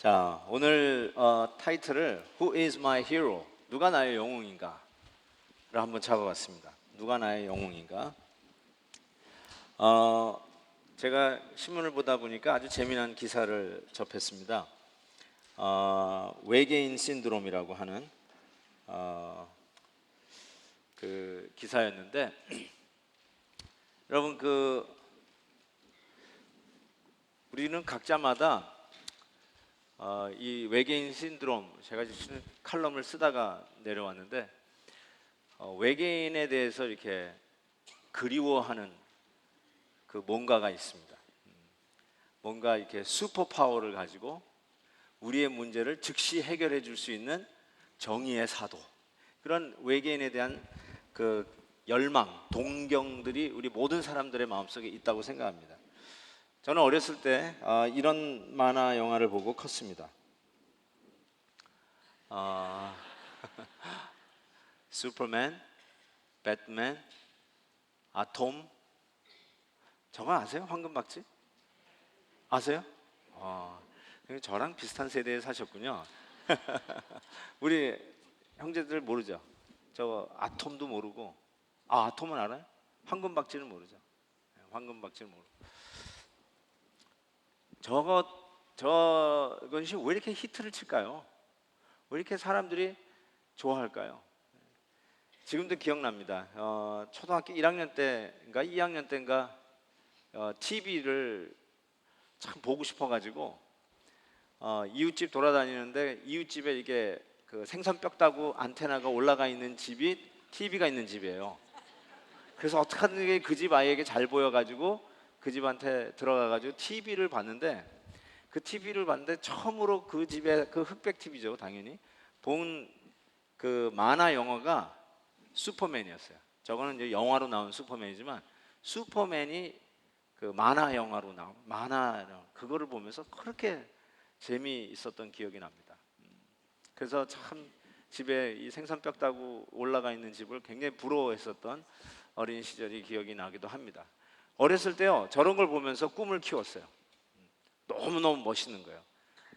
자, 오늘 타이틀을 Who is my hero? 누가 나의 영웅인가? 를 한번 잡아봤습니다. 누가 나의 영웅인가? 제가 신문을 보다 보니까 아주 재미난 기사를 접했습니다. 외계인 신드롬이라고 하는 그 기사였는데 여러분 우리는 각자마다 이 외계인 신드롬, 제가 지금 칼럼을 쓰다가 내려왔는데 외계인에 대해서 이렇게 그리워하는 그 뭔가가 있습니다. 뭔가 이렇게 슈퍼 파워를 가지고 우리의 문제를 즉시 해결해 줄 수 있는 정의의 사도, 그런 외계인에 대한 그 열망, 동경들이 우리 모든 사람들의 마음속에 있다고 생각합니다. 저는 어렸을 때 이런 만화 영화를 보고 컸습니다. 슈퍼맨, 배트맨, 아톰. 저거 아세요? 황금박쥐? 아세요? 저랑 비슷한 세대에 사셨군요. 우리 형제들 모르죠? 저 아톰도 모르고, 아톰은 알아요? 황금박쥐는 모르죠? 황금박쥐는 모르고. 저것이 왜 이렇게 히트를 칠까요? 왜 이렇게 사람들이 좋아할까요? 지금도 기억납니다. 초등학교 1학년 때인가 2학년 때인가 TV를 참 보고 싶어가지고 이웃집 돌아다니는데 이웃집에 이게 그 생선뼈 따고 안테나가 올라가 있는 집이 TV가 있는 집이에요. 그래서 어떡하든 그 집 아이에게 잘 보여가지고 그 집한테 들어가가지고 TV를 봤는데, 그 TV를 봤는데 처음으로 그 집에, 그 흑백 TV죠 당연히, 본 그 만화 영화가 슈퍼맨이었어요. 저거는 이제 영화로 나온 슈퍼맨이지만 슈퍼맨이 그 만화 영화로 나온 그거를 보면서 그렇게 재미있었던 기억이 납니다. 그래서 참 집에 이 생선뼈 따고 올라가 있는 집을 굉장히 부러워했었던 어린 시절이 기억이 나기도 합니다. 어렸을 때요, 저런 걸 보면서 꿈을 키웠어요. 너무너무 멋있는 거예요.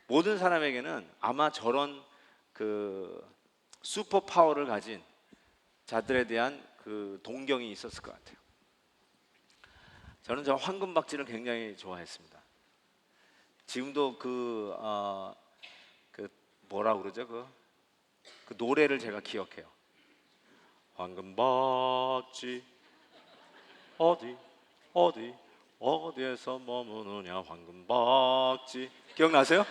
모든 사람에게는 아마 저런 그 슈퍼 파워를 가진 자들에 대한 그 동경이 있었을 것 같아요. 저는 저 황금박쥐를 굉장히 좋아했습니다. 지금도 그 뭐라 그러죠? 그 노래를 제가 기억해요. 황금박쥐 어디에서 머무느냐 황금박쥐. 기억나세요?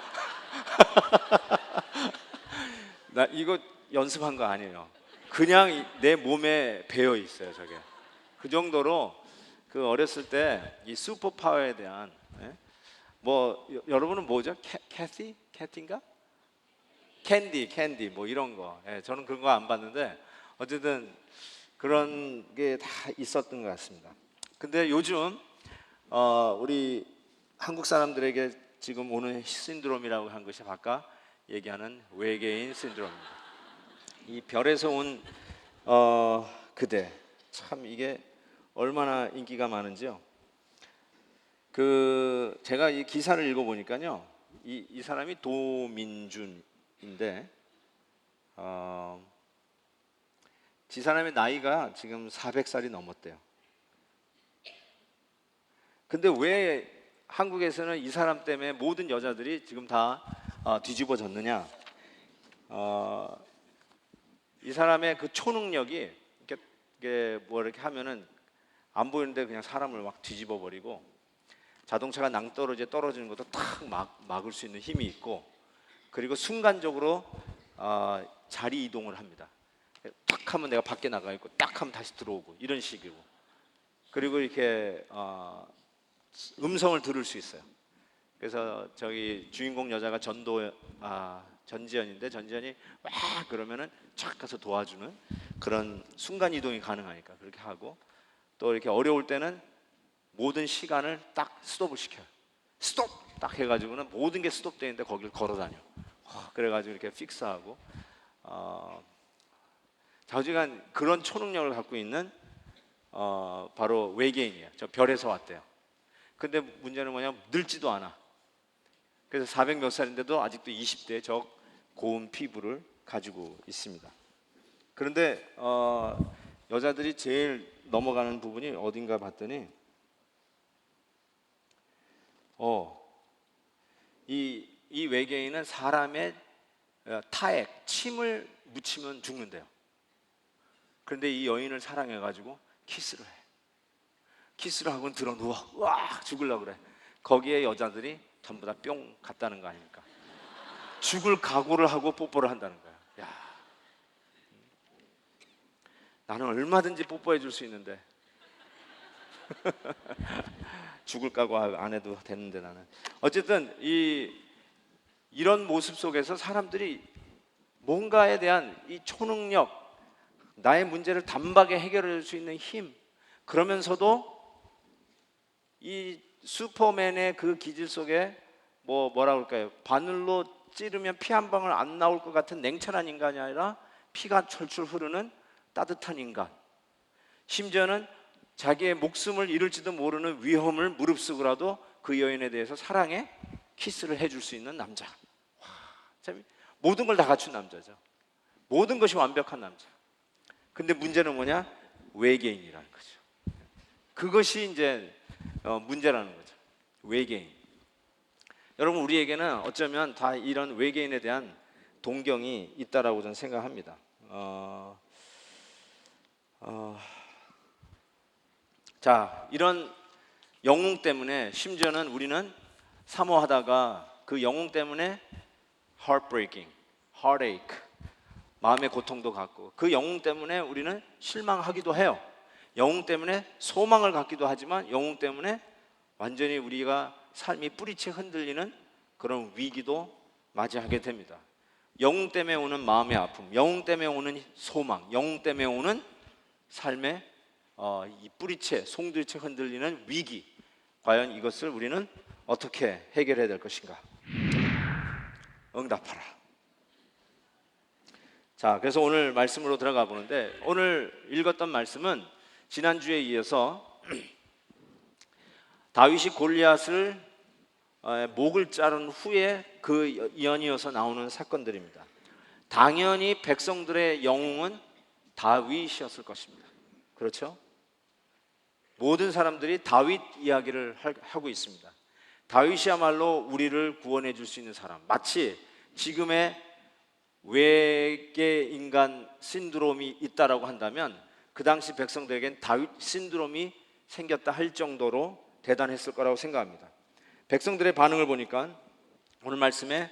나 이거 연습한 거 아니에요. 그냥 내 몸에 배어 있어요, 저게. 그 정도로 그 어렸을 때 이 슈퍼 파워에 대한 여러분은 뭐죠? 캐티인가? 캔디 뭐 이런 거. 저는 그런 거 안 봤는데 어쨌든 그런 게 다 있었던 것 같습니다. 근데 요즘 우리 한국 사람들에게 지금 오는 신드롬이라고 한 것이 아까 얘기하는 외계인 신드롬입니다. 이 별에서 온 그대, 참 이게 얼마나 인기가 많은지요. 제가 이 기사를 읽어보니까요, 이 사람이 도민준인데 이 사람의 나이가 지금 400살이 넘었대요. 근데 왜 한국에서는 이 사람 때문에 모든 여자들이 지금 다 뒤집어졌느냐? 이 사람의 그 초능력이 이렇게 뭐 이렇게 하면은 안 보이는데 그냥 사람을 막 뒤집어 버리고, 자동차가 낭떠러지에 떨어지는 것도 탁 막을 수 있는 힘이 있고, 그리고 순간적으로 자리 이동을 합니다. 딱 하면 내가 밖에 나가 있고 딱 하면 다시 들어오고 이런 식이고, 그리고 이렇게 음성을 들을 수 있어요. 그래서 저기 주인공 여자가 전지현인데, 전지현이 와 그러면은 착 가서 도와주는 그런 순간 이동이 가능하니까 그렇게 하고, 또 이렇게 어려울 때는 모든 시간을 딱 스톱을 시켜요. 스톱 딱 해가지고는 모든 게 스톱되는데 거기를 걸어다녀. 그래가지고 이렇게 픽스하고, 좌우지간 그런 초능력을 갖고 있는 바로 외계인이에요. 저 별에서 왔대요. 근데 문제는 뭐냐면 늙지도 않아. 그래서 400 몇 살인데도 아직도 20대 저 고운 피부를 가지고 있습니다. 그런데 여자들이 제일 넘어가는 부분이 어딘가 봤더니 이 외계인은 사람의 타액, 침을 묻히면 죽는데요. 그런데 이 여인을 사랑해가지고 키스를 해. 키스를 하고는 들어 누워. 와, 죽으려고 그래. 거기에 여자들이 전부 다 뿅 갔다는 거 아닙니까? 죽을 각오를 하고 뽀뽀를 한다는 거야. 야, 나는 얼마든지 뽀뽀해 줄 수 있는데 죽을 각오 안 해도 되는데 나는. 어쨌든 이런 모습 속에서 사람들이 뭔가에 대한 이 초능력, 나의 문제를 단박에 해결해 줄 수 있는 힘, 그러면서도 이 슈퍼맨의 그 기질 속에 뭐라 그럴까요? 바늘로 찌르면 피 한 방울 안 나올 것 같은 냉철한 인간이 아니라 피가 철철 흐르는 따뜻한 인간. 심지어는 자기의 목숨을 잃을지도 모르는 위험을 무릅쓰고라도 그 여인에 대해서 사랑에 키스를 해줄 수 있는 남자. 와, 참 모든 걸 다 갖춘 남자죠. 모든 것이 완벽한 남자. 근데 문제는 뭐냐? 외계인이라는 거죠. 그것이 이제 문제라는 거죠. 외계인. 여러분, 우리에게는 어쩌면 다 이런 외계인에 대한 동경이 있다라고 저는 생각합니다. 자, 이런 영웅 때문에 심지어는 우리는 사모하다가 그 영웅 때문에 heartbreaking, heartache, 마음의 고통도 갖고, 그 영웅 때문에 우리는 실망하기도 해요. 영웅 때문에 소망을 갖기도 하지만 영웅 때문에 완전히 우리가 삶이 뿌리채 흔들리는 그런 위기도 맞이하게 됩니다. 영웅 때문에 오는 마음의 아픔, 영웅 때문에 오는 소망, 영웅 때문에 오는 삶의 이 뿌리채, 송두리째 흔들리는 위기, 과연 이것을 우리는 어떻게 해결해야 될 것인가? 응답하라. 자, 그래서 오늘 말씀으로 들어가 보는데, 오늘 읽었던 말씀은 지난주에 이어서 다윗이 골리앗을 목을 자른 후에 그 연이어서 나오는 사건들입니다. 당연히 백성들의 영웅은 다윗이었을 것입니다. 그렇죠? 모든 사람들이 다윗 이야기를 하고 있습니다. 다윗이야말로 우리를 구원해 줄 수 있는 사람. 마치 지금의 외계 인간 신드롬이 있다라고 한다면 그 당시 백성들에겐 다윗 신드롬이 생겼다 할 정도로 대단했을 거라고 생각합니다. 백성들의 반응을 보니까 오늘 말씀에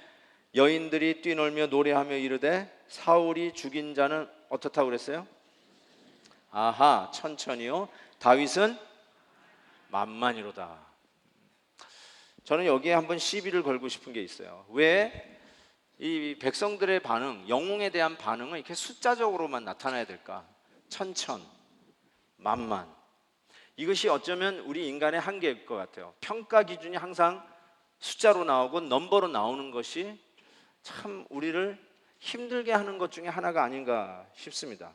여인들이 뛰놀며 노래하며 이르되 사울이 죽인 자는 어떻다고 그랬어요? 아하, 천천히요. 다윗은 만만이로다. 저는 여기에 한번 시비를 걸고 싶은 게 있어요. 왜 이 백성들의 반응, 영웅에 대한 반응은 이렇게 숫자적으로만 나타나야 될까? 천천, 만만. 이것이 어쩌면 우리 인간의 한계일 것 같아요. 평가 기준이 항상 숫자로 나오고 넘버로 나오는 것이 참 우리를 힘들게 하는 것 중에 하나가 아닌가 싶습니다.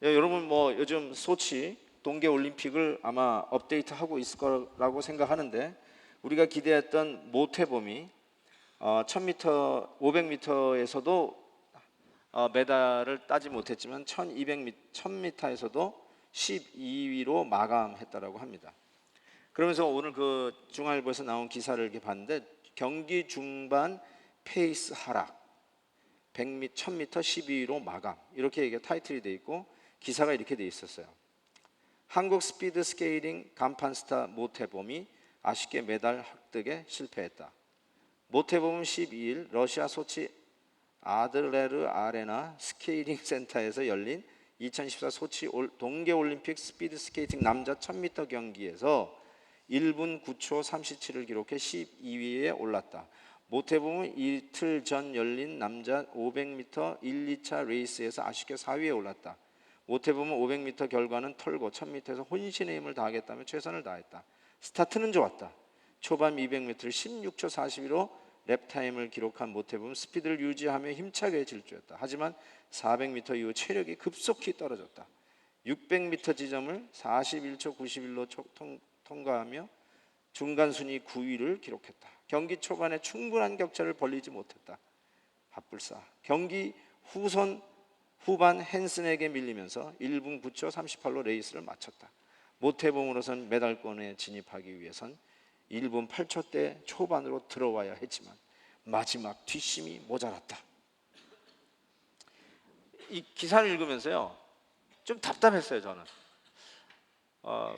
여러분 뭐 요즘 소치 동계올림픽을 아마 업데이트하고 있을 거라고 생각하는데, 우리가 기대했던 모태범이 1000m, 500m에서도 메달을 따지 못했지만 1000m에서도 12위로 마감했다라고 합니다. 그러면서 오늘 그 중앙일보에서 나온 기사를 이렇게 봤는데, 경기 중반 페이스 하락, 100m, 1000m 12위로 마감, 이렇게 이게 타이틀이 돼 있고 기사가 이렇게 돼 있었어요. 한국 스피드 스케이팅 간판 스타 모태범이 아쉽게 메달 획득에 실패했다. 모태범은 12일 러시아 소치 아들레르 아레나 스케이팅 센터에서 열린 2014 소치 동계올림픽 스피드 스케이팅 남자 1000m 경기에서 1분 9초 37을 기록해 12위에 올랐다. 모태범은 이틀 전 열린 남자 500m 1, 2차 레이스에서 아쉽게 4위에 올랐다. 모태범은 500m 결과는 털고 1000m에서 혼신의 힘을 다하겠다며 최선을 다했다. 스타트는 좋았다. 초반 200m를 16초 42로 랩타임을 기록한 모태범은 스피드를 유지하며 힘차게 질주했다. 하지만 400m 이후 체력이 급속히 떨어졌다. 600m 지점을 41초 91로 통과하며 중간 순위 9위를 기록했다. 경기 초반에 충분한 격차를 벌리지 못했다. 밥불사. 경기 후반 헨슨에게 밀리면서 1분 9초 38로 레이스를 마쳤다. 모태범으로선 메달권에 진입하기 위해선 1분 8초대 초반으로 들어와야 했지만 마지막 뒷심이 모자랐다. 이 기사를 읽으면서요, 좀 답답했어요. 저는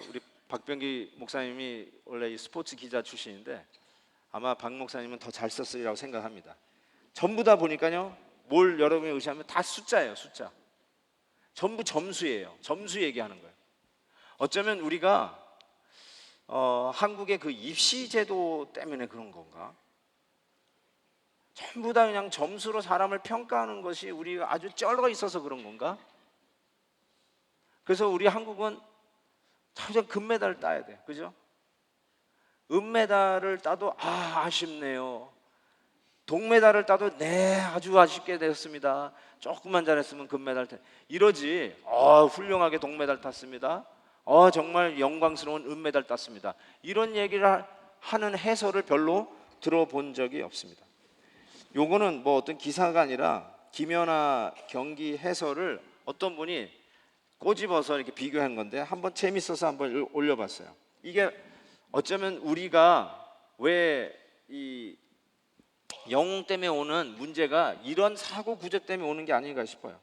우리 박병기 목사님이 원래 이 스포츠 기자 출신인데 아마 박 목사님은 더 잘 썼으리라고 생각합니다. 전부 다 보니까요, 뭘 여러분이 의시하면 다 숫자예요. 숫자. 전부 점수예요. 점수 얘기하는 거예요. 어쩌면 우리가 한국의 그 입시 제도 때문에 그런 건가? 전부 다 그냥 점수로 사람을 평가하는 것이 우리가 아주 쩔어 있어서 그런 건가? 그래서 우리 한국은 당장 금메달을 따야 돼. 그죠? 은메달을 따도 아쉽네요. 동메달을 따도 네, 아주 아쉽게 됐습니다. 조금만 잘했으면 금메달 이러지. 훌륭하게 동메달 땄습니다. 정말 영광스러운 은메달 땄습니다. 이런 얘기를 하는 해설을 별로 들어본 적이 없습니다. 요거는 뭐 어떤 기사가 아니라 김연아 경기 해설을 어떤 분이 꼬집어서 이렇게 비교한 건데 한번 재밌어서 한번 올려봤어요. 이게 어쩌면 우리가 왜 이 영웅 때문에 오는 문제가 이런 사고 구조 때문에 오는 게 아닌가 싶어요.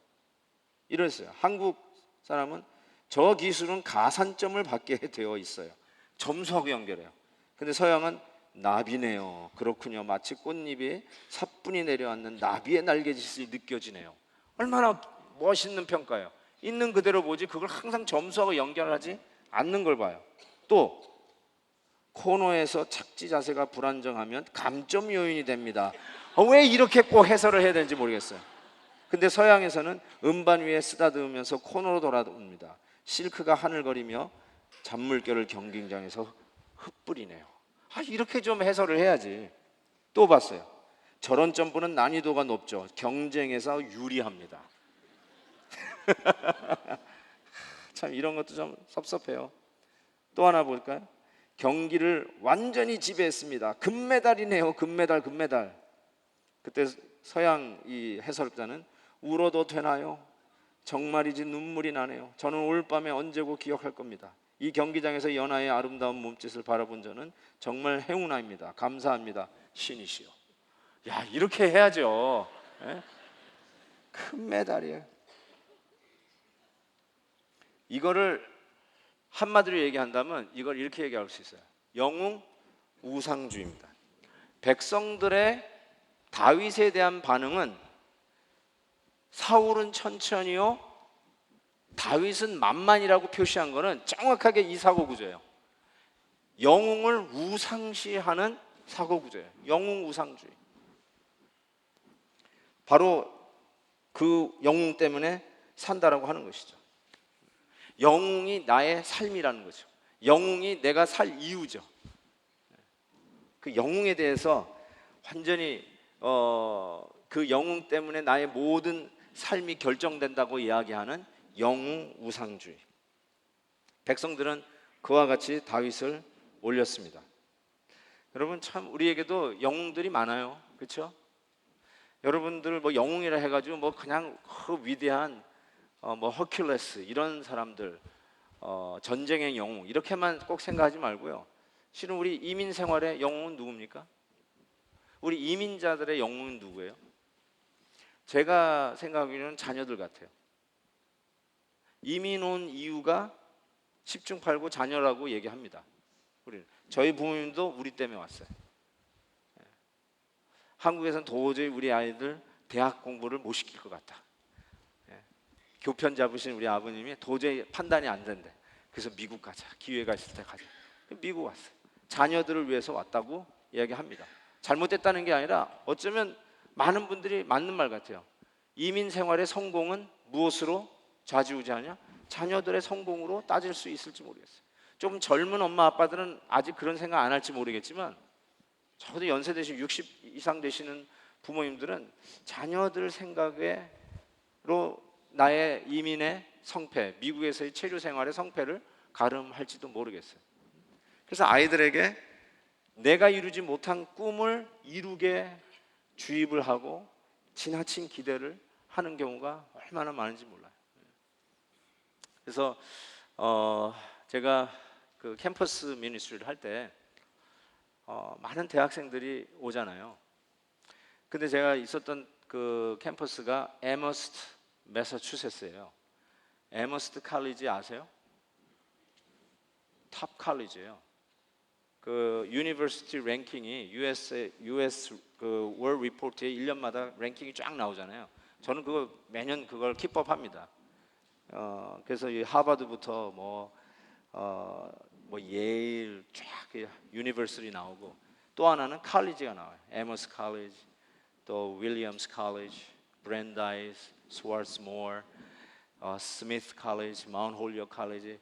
이랬어요. 한국 사람은 저 기술은 가산점을 받게 되어 있어요. 점수하고 연결해요. 근데 서양은 나비네요. 그렇군요. 마치 꽃잎이 사뿐히 내려앉는 나비의 날개짓이 느껴지네요. 얼마나 멋있는 평가예요. 있는 그대로 보지 그걸 항상 점수하고 연결하지 않는 걸 봐요. 또 코너에서 착지 자세가 불안정하면 감점 요인이 됩니다. 왜 이렇게 꼭 해설을 해야 되는지 모르겠어요. 근데 서양에서는 음반 위에 쓰다듬으면서 코너로 돌아옵니다. 실크가 하늘거리며 잔물결을 경기장에서 흩뿌리네요. 이렇게 좀 해설을 해야지. 또 봤어요. 저런 점프는 난이도가 높죠. 경쟁에서 유리합니다. 참 이런 것도 좀 섭섭해요. 또 하나 볼까요? 경기를 완전히 지배했습니다. 금메달이네요. 금메달. 그때 서양 이 해설자는 울어도 되나요? 정말이지 눈물이 나네요. 저는 올 밤에 언제고 기억할 겁니다. 이 경기장에서 연하의 아름다운 몸짓을 바라본 저는 정말 행운아입니다. 감사합니다. 신이시여. 야, 이렇게 해야죠. 예? 금메달이에요. 이거를 한마디로 얘기한다면 이걸 이렇게 얘기할 수 있어요. 영웅 우상주의입니다. 백성들의 다윗에 대한 반응은 사울은 천천히요, 다윗은 만만이라고 표시한 것은 정확하게 이 사고 구조예요. 영웅을 우상시하는 사고 구조예요. 영웅 우상주의. 바로 그 영웅 때문에 산다라고 하는 것이죠. 영웅이 나의 삶이라는 거죠. 영웅이 내가 살 이유죠. 그 영웅에 대해서 완전히 그 영웅 때문에 나의 모든 삶이 결정된다고 이야기하는 영웅 우상주의. 백성들은 그와 같이 다윗을 올렸습니다. 여러분 참 우리에게도 영웅들이 많아요. 그렇죠? 여러분들 뭐 영웅이라 해가지고 뭐 그냥 위대한 뭐 허큘레스 이런 사람들, 전쟁의 영웅 이렇게만 꼭 생각하지 말고요. 실은 우리 이민 생활의 영웅은 누굽니까? 우리 이민자들의 영웅은 누구예요? 제가 생각하기로는 자녀들 같아요. 이민 온 이유가 10중 8구 자녀라고 얘기합니다. 저희 부모님도 우리 때문에 왔어요. 한국에서는 도저히 우리 아이들 대학 공부를 못 시킬 것 같다. 교편 잡으신 우리 아버님이 도저히 판단이 안 된대. 그래서 미국 가자. 기회가 있을 때 가자. 미국 왔어요. 자녀들을 위해서 왔다고 이야기합니다. 잘못됐다는 게 아니라 어쩌면 많은 분들이 맞는 말 같아요. 이민 생활의 성공은 무엇으로 좌지우지하냐? 자녀들의 성공으로 따질 수 있을지 모르겠어요. 좀 젊은 엄마 아빠들은 아직 그런 생각 안 할지 모르겠지만 적어도 연세 되신 60 이상 되시는 부모님들은 자녀들 생각으로 나의 이민의 성패, 미국에서의 체류 생활의 성패를 가름할지도 모르겠어요. 그래서 아이들에게 내가 이루지 못한 꿈을 이루게 주입을 하고 지나친 기대를 하는 경우가 얼마나 많은지 몰라요. 그래서 제가 그 캠퍼스 미니스트리를 할 때 많은 대학생들이 오잖아요. 근데 제가 있었던 그 캠퍼스가 에머스트 매사추세츠예요. 에머스트 칼리지 아세요? 탑 칼리지예요. 그 유니버시티 랭킹이 US 그 월드 리포트에 1년마다 랭킹이 쫙 나오잖아요. 저는 그거 매년 그걸 킵업합니다. 그래서 이 하버드부터 뭐 예일 쫙 유니버시티 나오고, 또 하나는 칼리지가 나와요. 에머스 칼리지, 또 윌리엄스 칼리지, 브랜다이스, 스왈스모어, 스미스 칼리지, 마운트 홀리옥 칼리지,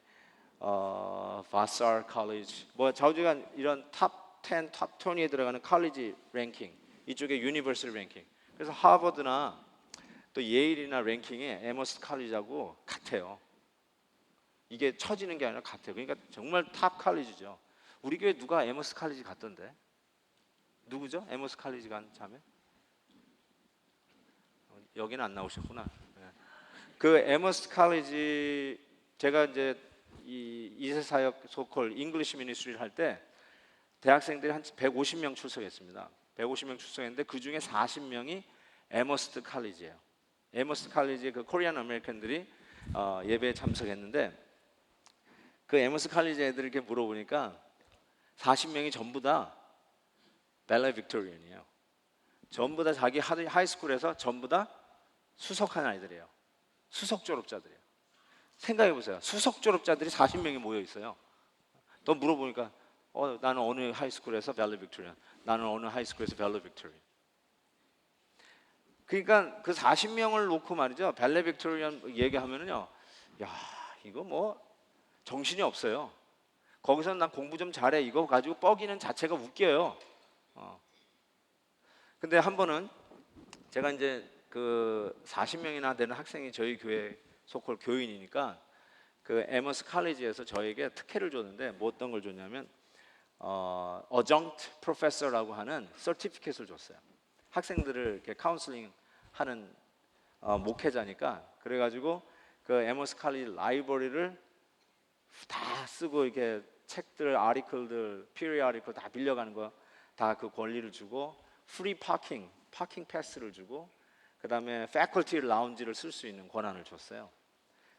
바사르 칼리지, 뭐 좌우지간 이런 탑 10, 탑 20에 들어가는 칼리지 랭킹, 이쪽에 유니버시티 랭킹. 그래서 하버드나 또 예일이나 랭킹이 에머스 칼리지하고 같아요. 이게 처지는 게 아니라 같아요. 그러니까 정말 탑 칼리지죠. 우리 교회 누가 에머스 칼리지 갔던데? 누구죠? 에머스 칼리지 간 자매? 여기는 안 나오셨구나. 네. 그 에머스 칼리지, 제가 이제 이 이세사역 소콜 잉글리시 미니스트리를 할 때 대학생들이 한 150명 출석했습니다. 150명 출석했는데 그 중에 40명이 에머스트 칼리지예요. 에머스트 칼리지의 그 코리안 아메리칸들이 예배에 참석했는데, 그 에머스 칼리지 애들 이렇게 물어보니까 40명이 전부 다 밸레빅토리언이에요. 전부 다 자기 하이스쿨에서 전부 다 수석한 아이들이에요. 수석 졸업자들이에요. 생각해 보세요. 수석 졸업자들이 40명이 모여 있어요. 또 물어보니까 나는 어느 하이스쿨에서 밸레빅토리언, 나는 어느 하이스쿨에서 밸레빅토리언. 그러니까 그 40명을 놓고 말이죠, 밸레빅토리언 얘기하면은요, 야, 이거 뭐 정신이 없어요. 거기서 난 공부 좀 잘해 이거 가지고 뻐기는 자체가 웃겨요. 근데 한 번은 제가 이제 그 40명이나 되는 학생이 저희 교회 소콜 교인이니까 그 에머스 칼리지에서 저에게 특혜를 줬는데, 뭐 어떤 걸 줬냐면 어정트 프로페서라고 하는 서티피켓을 줬어요. 학생들을 이렇게 카운슬링 하는 목회자니까. 그래가지고 그 에머스 칼리지 라이브러리를 다 쓰고 이렇게 책들, 아티클들, 피리 아티클 다 빌려가는 거 다 그 권리를 주고, 프리 파킹 패스를 주고, 그 다음에 패컬티 라운지를 쓸 수 있는 권한을 줬어요.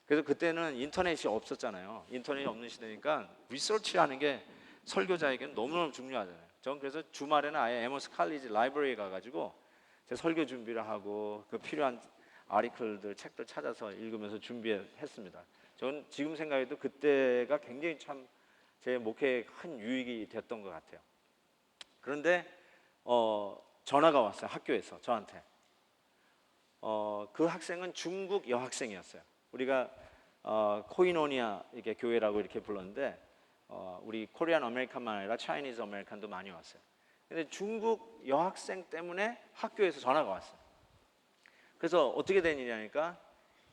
그래서 그때는 인터넷이 없었잖아요. 인터넷이 없는 시대니까 리서치하는 게 설교자에게는 너무너무 중요하잖아요. 저는 그래서 주말에는 아예 에머스 칼리지 라이브러리에 가가지고 제 설교 준비를 하고 그 필요한 아티클들, 책들 찾아서 읽으면서 준비했습니다. 저는 지금 생각해도 그때가 굉장히 참 제 목회에 큰 유익이 됐던 것 같아요. 그런데 전화가 왔어요. 학교에서 저한테. 그 학생은 중국 여학생이었어요. 우리가 코이노니아 이렇게 교회라고 이렇게 불렀는데, 우리 코리안 아메리칸만 아니라 차이니즈 아메리칸도 많이 왔어요. 근데 중국 여학생 때문에 학교에서 전화가 왔어요. 그래서 어떻게 된 일이냐니까,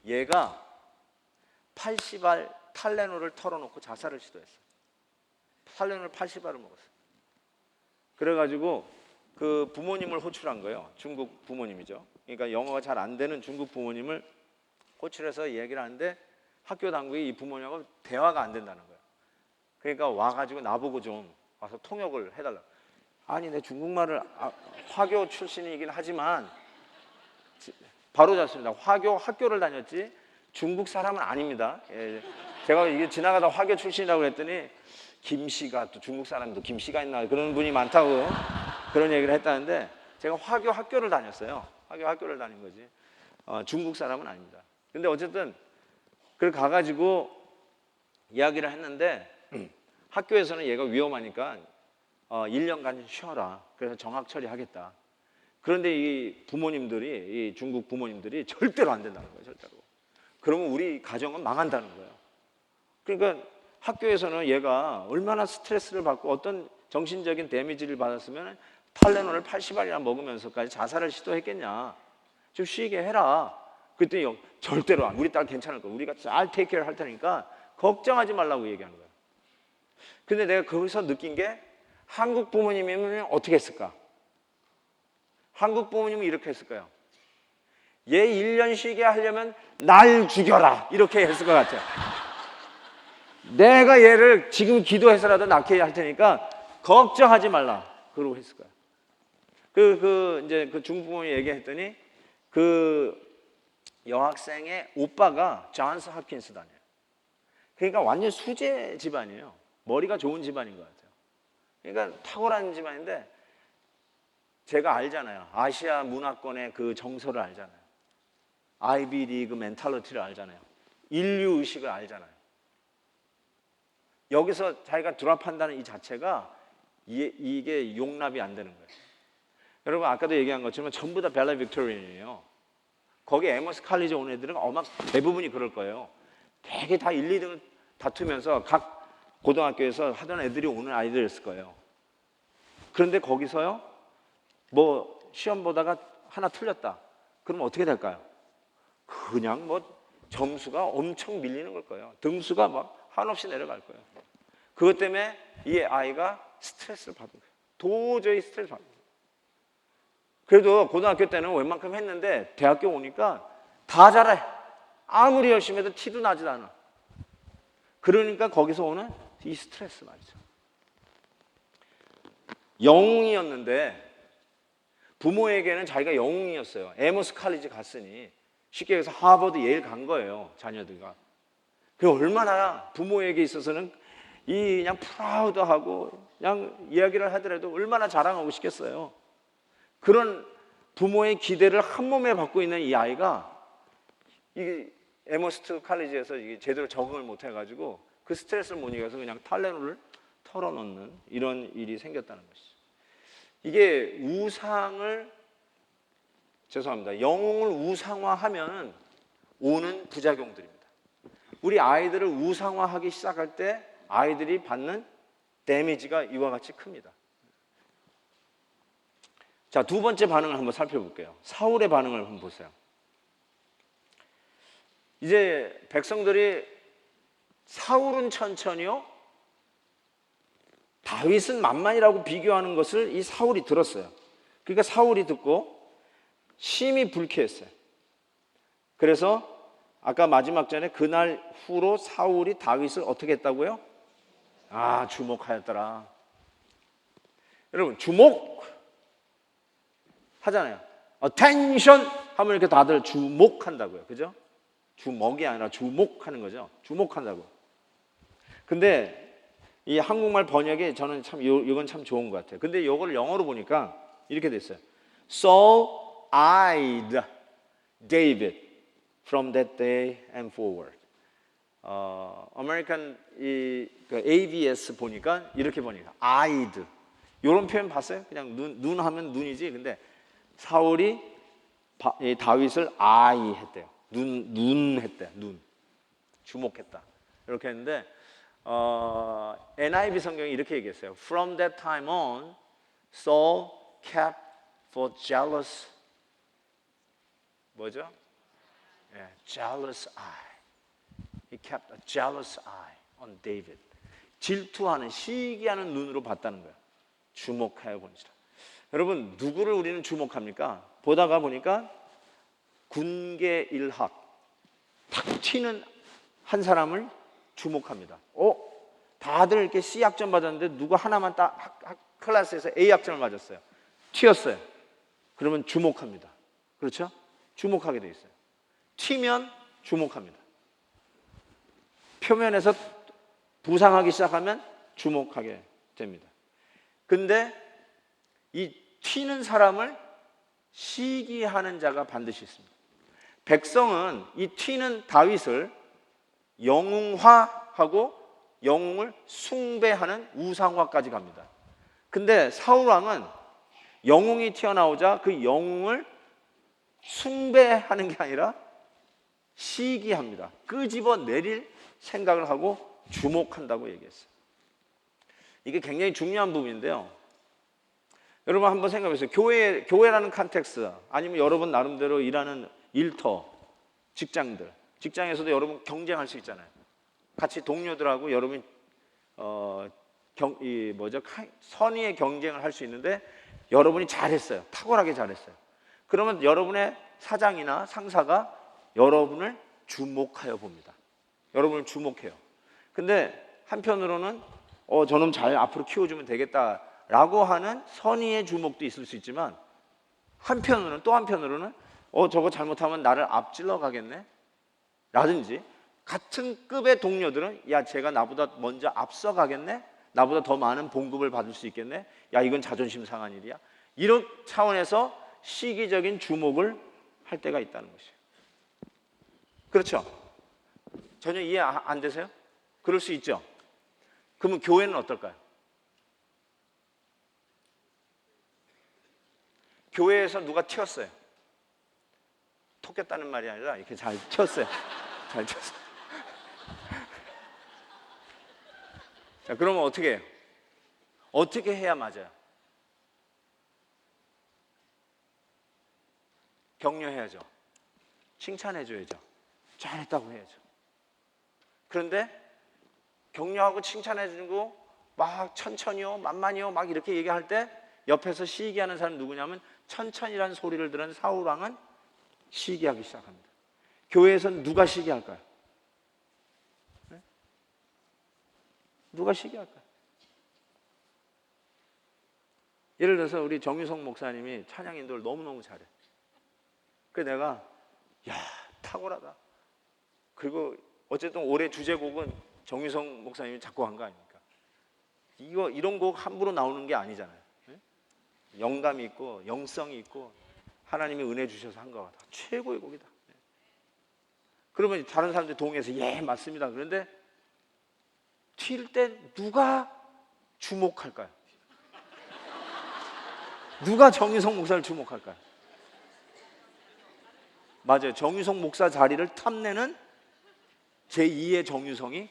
얘가 80알 탈레놀을 털어놓고 자살을 시도했어요. 탈레놀 80알을 먹었어요. 그래가지고 그 부모님을 호출한 거예요. 중국 부모님이죠. 그러니까 영어가 잘 안 되는 중국 부모님을 호출해서 얘기를 하는데, 학교 당국이 이 부모님하고 대화가 안 된다는 거예요. 그러니까 와가지고 나보고 좀 와서 통역을 해달라고. 아니, 내 중국말을 화교 출신이긴 하지만, 바로 잡습니다. 화교 학교를 다녔지 중국 사람은 아닙니다. 예, 제가 이게 지나가다 화교 출신이라고 했더니, 김씨가 또 중국 사람도 김씨가 있나 그런 분이 많다고 그런 얘기를 했다는데, 제가 화교 학교를 다녔어요. 화교 학교를 다닌 거지 중국 사람은 아닙니다. 근데 어쨌든 그걸 가가지고 이야기를 했는데, 학교에서는 얘가 위험하니까 1년간 쉬어라, 그래서 정학 처리하겠다. 그런데 이 부모님들이, 이 중국 부모님들이 절대로 안 된다는 거예요. 절대로. 그러면 우리 가정은 망한다는 거예요. 그러니까 학교에서는 얘가 얼마나 스트레스를 받고 어떤 정신적인 데미지를 받았으면 탈레놀을 80알이나 먹으면서까지 자살을 시도했겠냐. 좀 쉬게 해라. 그랬더니 절대로 안. 우리 딸 괜찮을 거야. 우리가 잘 테이크케어 할 테니까 걱정하지 말라고 얘기하는 거예요. 근데 내가 거기서 느낀 게, 한국 부모님이면 어떻게 했을까? 한국 부모님은 이렇게 했을 거예요. 얘 1년 쉬게 하려면 날 죽여라 이렇게 했을 것 같아요. 내가 얘를 지금 기도해서라도 낳게 할 테니까 걱정하지 말라 그러고 했을 거예요. 이제 그 중부모님 얘기했더니 그 여학생의 오빠가 존스 홉킨스 다녀요. 그러니까 완전 수재 집안이에요. 머리가 좋은 집안인 것 같아요. 그러니까 탁월한 집안인데 제가 알잖아요. 아시아 문화권의 그 정서를 알잖아요. 아이비 리그 멘탈리티를 알잖아요. 인류 의식을 알잖아요. 여기서 자기가 드랍한다는 이 자체가 이게 용납이 안 되는 거예요. 여러분 아까도 얘기한 것처럼 전부 다 벨라 빅토리언이에요. 거기 에머스 칼리지 온 애들은 대부분이 그럴 거예요. 되게 다 1, 2등 다투면서 각 고등학교에서 하던 애들이 오는 아이들이었을 거예요. 그런데 거기서요, 뭐 시험 보다가 하나 틀렸다. 그럼 어떻게 될까요? 그냥 뭐 점수가 엄청 밀리는 걸 거예요. 등수가 막 한없이 내려갈 거예요. 그것 때문에 이 아이가 스트레스를 받은 거예요. 도저히 스트레스 받는 거예요. 그래도 고등학교 때는 웬만큼 했는데 대학교 오니까 다 잘해. 아무리 열심히 해도 티도 나지도 않아. 그러니까 거기서 오는 이 스트레스 말이죠. 영웅이었는데 부모에게는 자기가 영웅이었어요. 에머스 칼리지 갔으니 쉽게 얘기해서 하버드 예일 간 거예요. 자녀들과. 그 얼마나 부모에게 있어서는 이 그냥 프라우드하고 그냥 이야기를 하더라도 얼마나 자랑하고 싶겠어요. 그런 부모의 기대를 한 몸에 받고 있는 이 아이가 이 에머스 칼리지에서 이게 제대로 적응을 못 해가지고 그 스트레스를 못 이겨서 그냥 탈레놀을 털어놓는 이런 일이 생겼다는 것이죠. 이게 영웅을 우상화하면 오는 부작용들입니다. 우리 아이들을 우상화하기 시작할 때 아이들이 받는 데미지가 이와 같이 큽니다. 자, 두 번째 반응을 한번 살펴볼게요. 사울의 반응을 한번 보세요. 이제 백성들이 사울은 천천히요, 다윗은 만만이라고 비교하는 것을 이 사울이 들었어요. 그러니까 사울이 듣고 심히 불쾌했어요. 그래서 아까 마지막 전에 그날 후로 사울이 다윗을 어떻게 했다고요? 주목하였더라. 여러분 주목 하잖아요. attention 하면 이렇게 다들 주목한다고요. 그죠? 주먹이 아니라 주목하는 거죠. 주목한다고. 근데 이 한국말 번역에 저는 참 이건 참 좋은 것 같아요. 근데 이걸 영어로 보니까 이렇게 됐어요. Saul eyed David from that day and forward. 아메리칸 그 ABS 보니까 이렇게 보니까 eyed 이런 표현 봤어요? 그냥 눈 하면 눈이지. 근데 사울이 다윗을 eye 했대요. 눈 했대요. 눈. 주목했다. 이렇게 했는데 NIV 성경이 이렇게 얘기했어요. From that time on, Saul kept for jealous 뭐죠? Jealous eye. He kept a jealous eye on David. 질투하는, 시기하는 눈으로 봤다는 거예요. 주목하여 본지라. 여러분, 누구를 우리는 주목합니까? 보다가 보니까 군계일학, 탁 튀는 한 사람을 주목합니다. 다들 이렇게 C학점 받았는데 누구 하나만 클래스에서 A학점을 맞았어요. 튀었어요. 그러면 주목합니다. 그렇죠? 주목하게 돼 있어요. 튀면 주목합니다. 표면에서 부상하기 시작하면 주목하게 됩니다. 근데 이 튀는 사람을 시기하는 자가 반드시 있습니다. 백성은 이 튀는 다윗을 영웅화하고 영웅을 숭배하는 우상화까지 갑니다. 근데 사울왕은 영웅이 튀어나오자 그 영웅을 숭배하는 게 아니라 시기합니다. 끄집어 내릴 생각을 하고 주목한다고 얘기했어요. 이게 굉장히 중요한 부분인데요. 여러분 한번 생각해 보세요. 교회라는 컨텍스트 아니면 여러분 나름대로 일하는 일터, 직장에서도 여러분 경쟁할 수 있잖아요. 같이 동료들하고 여러분 선의의 경쟁을 할 수 있는데 여러분이 잘했어요. 탁월하게 잘했어요. 그러면 여러분의 사장이나 상사가 여러분을 주목하여 봅니다. 여러분을 주목해요. 근데 한편으로는 저놈 잘 앞으로 키워주면 되겠다라고 하는 선의의 주목도 있을 수 있지만 또 한편으로는 저거 잘못하면 나를 앞질러 가겠네 라든지 같은 급의 동료들은 야 쟤가 나보다 먼저 앞서 가겠네, 나보다 더 많은 봉급을 받을 수 있겠네, 야 이건 자존심 상한 일이야, 이런 차원에서 시기적인 주목을 할 때가 있다는 것이에요. 그렇죠? 전혀 이해 안 되세요? 그럴 수 있죠. 그러면 교회는 어떨까요? 교회에서 누가 튀었어요. 톡했다는 말이 아니라 이렇게 잘 튀었어요. 잘 튀었어요. 자, 그러면 어떻게 해요? 어떻게 해야 맞아요? 격려해야죠. 칭찬해줘야죠. 잘했다고 해야죠. 그런데 격려하고 칭찬해주고 막 천천히요, 만만히요, 막 이렇게 얘기할 때 옆에서 시기하는 사람은 누구냐면 천천히라는 소리를 들은 사울왕은 시기하기 시작합니다. 교회에서는 누가 시기할까요? 네? 누가 시기할까요? 예를 들어서 우리 정유성 목사님이 찬양 인도를 너무너무 잘해. 그래서 내가 야 탁월하다. 그리고 어쨌든 올해 주제곡은 정유성 목사님이 작곡한 거 아닙니까? 이런 곡 함부로 나오는 게 아니잖아요. 네? 영감이 있고 영성이 있고 하나님이 은혜 주셔서 한 거가 다 최고의 곡이다. 네. 그러면 다른 사람들이 동의해서 예 맞습니다. 그런데 튈 때 누가 주목할까요? 누가 정유성 목사를 주목할까요? 맞아요. 정유성 목사 자리를 탐내는 제2의 정유성이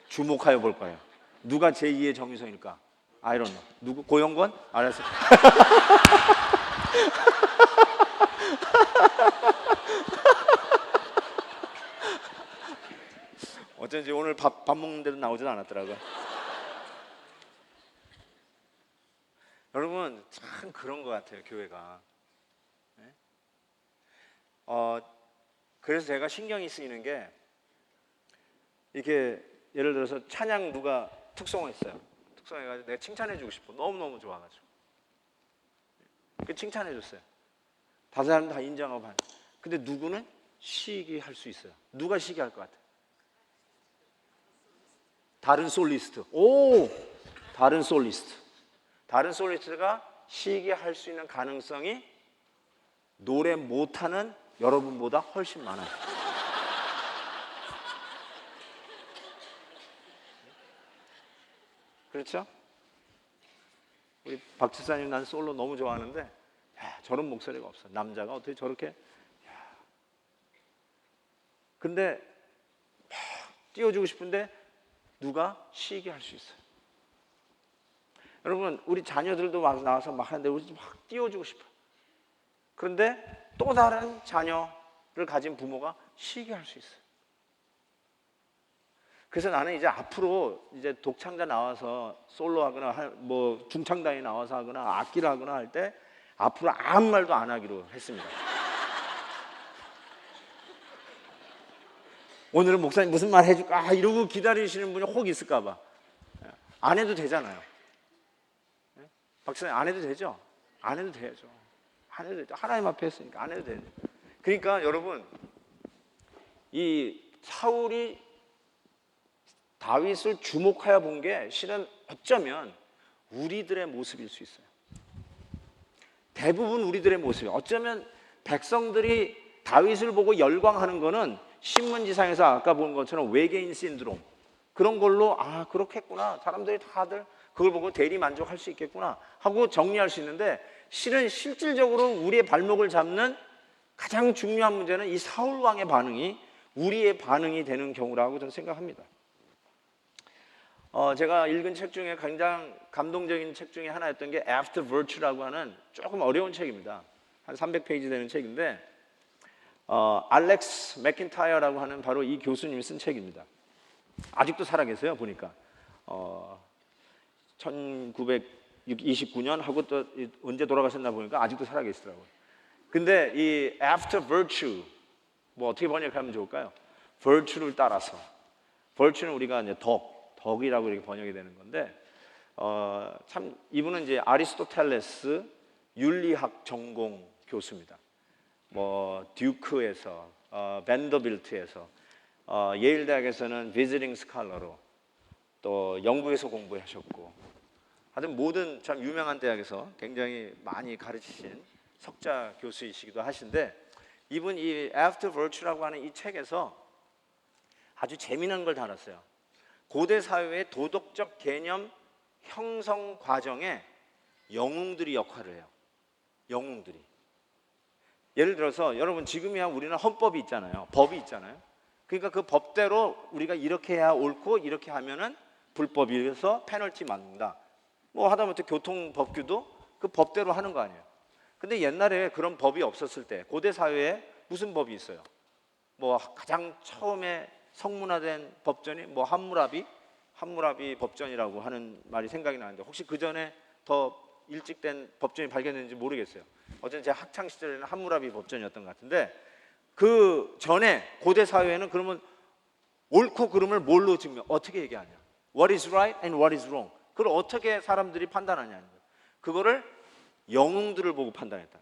주목하여 볼 거예요. 누가 제2의 정유성일까? I don't know. 누구? 고영권? 알았어. 어쩐지 오늘 밥 먹는 데도 나오진 않았더라고요. 여러분 참 그런 것 같아요. 교회가. 네? 그래서 제가 신경이 쓰이는 게 이렇게 예를 들어서 찬양 누가 특송했어요. 특송해가지고 내가 칭찬해주고 싶어. 너무너무 좋아가지고. 그 칭찬해줬어요. 다른 사람 다 인정하고 봐요. 근데 누구는 시기할 수 있어요. 누가 시기할 것 같아요? 다른 솔리스트. 다른 솔리스트. 다른 솔리스트가 시기할 수 있는 가능성이 노래 못하는 여러분보다 훨씬 많아요. 그렇죠? 우리 박 집사님 난 솔로 너무 좋아하는데 야, 저런 목소리가 없어. 남자가 어떻게 저렇게 근데 막 띄워주고 싶은데 누가 시기할 수 있어요. 여러분 우리 자녀들도 막 나와서 막 하는데 우리 막 띄워주고 싶어요. 그런데 또 다른 자녀를 가진 부모가 시기할 수 있어요. 그래서 나는 이제 앞으로 이제 독창자 나와서 솔로 하거나 뭐 중창단이 나와서 하거나 악기를 하거나 할 때 앞으로 아무 말도 안 하기로 했습니다. 오늘은 목사님 무슨 말 해줄까 이러고 기다리시는 분이 혹 있을까 봐. 안 해도 되잖아요. 박사님 안 해도 되죠? 안 해도 되죠. 안 해도 되죠. 하나님 앞에 했으니까 안 해도 되죠. 그러니까 여러분 이 사울이 다윗을 주목하여 본 게 실은 어쩌면 우리들의 모습일 수 있어요. 대부분 우리들의 모습이에요. 어쩌면 백성들이 다윗을 보고 열광하는 거는 신문지상에서 아까 본 것처럼 외계인 신드롬 그런 걸로 그렇겠구나. 사람들이 다들 그걸 보고 대리 만족할 수 있겠구나 하고 정리할 수 있는데 실은 실질적으로 우리의 발목을 잡는 가장 중요한 문제는 이 사울 왕의 반응이 우리의 반응이 되는 경우라고 저는 생각합니다. 제가 읽은 책 중에 굉장히 감동적인 책 중에 하나였던 게 After Virtue라고 하는 조금 어려운 책입니다. 한 300페이지 되는 책인데 알렉스 맥킨타이어라고 하는 바로 이 교수님이 쓴 책입니다. 아직도 살아계세요 보니까. 1929년 하고 또 언제 돌아가셨나 보니까 아직도 살아계시더라고요. 근데 이 after virtue 뭐 어떻게 번역하면 좋을까요? virtue를 따라서 virtue는 우리가 이제 덕이라고 이렇게 번역이 되는 건데 참 이분은 이제 아리스토텔레스 윤리학 전공 교수입니다. 뭐 듀크에서 밴더빌트에서 예일 대학에서는 비지팅 스칼러로 또 영국에서 공부하셨고 하여튼 모든 참 유명한 대학에서 굉장히 많이 가르치신 석자 교수이시기도 하신데 이분 이 After Virtue라고 하는 이 책에서 아주 재미난 걸 다뤘어요. 고대 사회의 도덕적 개념 형성 과정에 영웅들이 역할을 해요. 영웅들이. 예를 들어서 여러분 지금이야 우리는 헌법이 있잖아요. 법이 있잖아요. 그러니까 그 법대로 우리가 이렇게 해야 옳고 이렇게 하면은 불법이어서 페널티 맞는다. 뭐 하다못해 교통법규도 그 법대로 하는 거 아니에요. 근데 옛날에 그런 법이 없었을 때 고대 사회에 무슨 법이 있어요? 뭐 가장 처음에 성문화된 법전이 뭐 함무라비 법전이라고 하는 말이 생각이 나는데 혹시 그 전에 더 일찍 된 법전이 발견됐는지 모르겠어요. 어쨌든 제 학창 시절에는 함무라비 법전이었던 것 같은데 그 전에 고대 사회에는 그러면 옳고 그름을 뭘로 증명? 어떻게 얘기하냐? What is right and what is wrong? 그걸 어떻게 사람들이 판단하냐는 거예요. 그거를 영웅들을 보고 판단했다.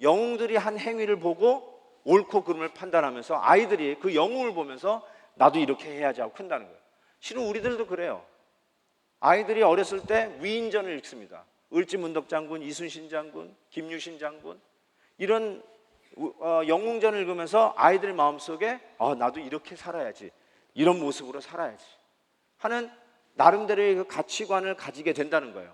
영웅들이 한 행위를 보고 옳고 그름을 판단하면서 아이들이 그 영웅을 보면서 나도 이렇게 해야지 하고 큰다는 거예요. 실은 우리들도 그래요. 아이들이 어렸을 때 위인전을 읽습니다. 을지문덕 장군, 이순신 장군, 김유신 장군 이런 영웅전을 읽으면서 아이들 마음속에 나도 이렇게 살아야지, 이런 모습으로 살아야지 하는 나름대로의 그 가치관을 가지게 된다는 거예요.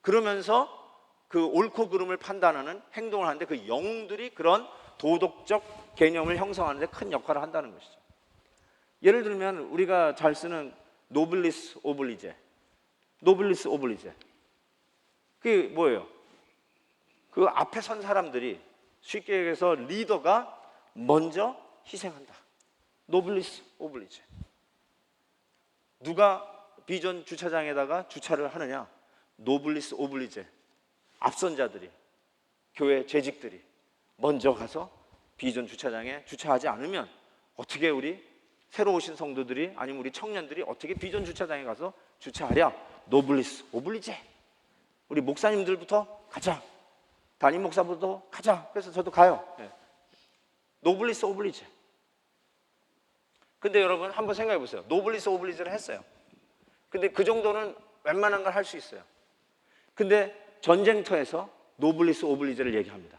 그러면서 그 옳고 그름을 판단하는 행동을 하는데 그 영웅들이 그런 도덕적 개념을 형성하는 데 큰 역할을 한다는 것이죠. 예를 들면 우리가 잘 쓰는 노블리스 오블리제. 그게 뭐예요? 그 앞에 선 사람들이 쉽게 얘기해서 리더가 먼저 희생한다. 노블리스 오블리제. 누가 비전 주차장에다가 주차를 하느냐? 노블리스 오블리제. 앞선 자들이, 교회 재직들이 먼저 가서 비전 주차장에 주차하지 않으면 어떻게 우리 새로 오신 성도들이 아니면 우리 청년들이 어떻게 비전 주차장에 가서 주차하랴? 노블리스 오블리제. 우리 목사님들부터 가자. 담임 목사부터 가자. 그래서 저도 가요. 노블리스 오블리제. 근데 여러분 한번 생각해 보세요. 노블리스 오블리제를 했어요. 근데 그 정도는 웬만한 걸 할 수 있어요. 근데 전쟁터에서 노블리스 오블리제를 얘기합니다.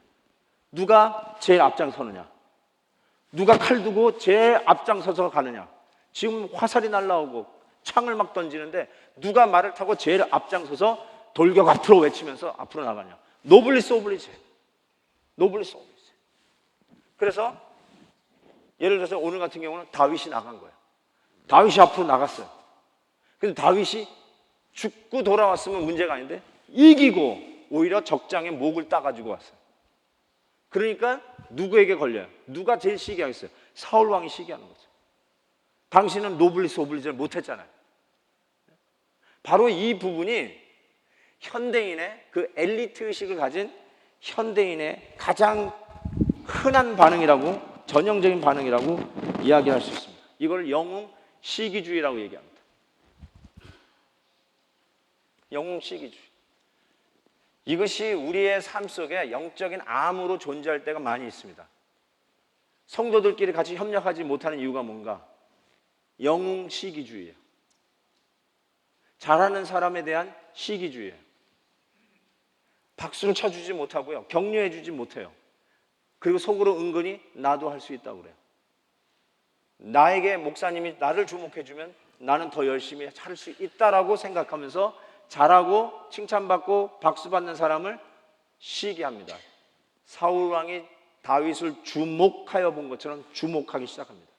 누가 제일 앞장서느냐? 누가 칼 두고 제일 앞장서서 가느냐? 지금 화살이 날라오고 창을 막 던지는데 누가 말을 타고 제일 앞장서서 돌격 앞으로 외치면서 앞으로 나가냐? 노블리스 오블리제. 노블리스 오블리제. 그래서 예를 들어서 오늘 같은 경우는 다윗이 나간 거예요. 다윗이 앞으로 나갔어요. 근데 다윗이 죽고 돌아왔으면 문제가 아닌데 이기고 오히려 적장에 목을 따가지고 왔어요. 그러니까 누구에게 걸려요? 누가 제일 시기하겠어요? 사울 왕이 시기하는 거죠. 당신은 노블리스 오블리제를 못했잖아요. 바로 이 부분이 현대인의 그 엘리트 의식을 가진 현대인의 가장 흔한 반응이라고, 전형적인 반응이라고 이야기할 수 있습니다. 이걸 영웅 시기주의라고 얘기합니다. 영웅 시기주의. 이것이 우리의 삶 속에 영적인 암으로 존재할 때가 많이 있습니다. 성도들끼리 같이 협력하지 못하는 이유가 뭔가? 영웅 시기주의예요. 잘하는 사람에 대한 시기주의예요. 박수를 쳐주지 못하고요. 격려해주지 못해요. 그리고 속으로 은근히 나도 할 수 있다고 그래요. 나에게 목사님이 나를 주목해주면 나는 더 열심히 할 수 있다라고 생각하면서 잘하고 칭찬받고 박수받는 사람을 시기합니다. 사울왕이 다윗을 주목하여 본 것처럼 주목하기 시작합니다.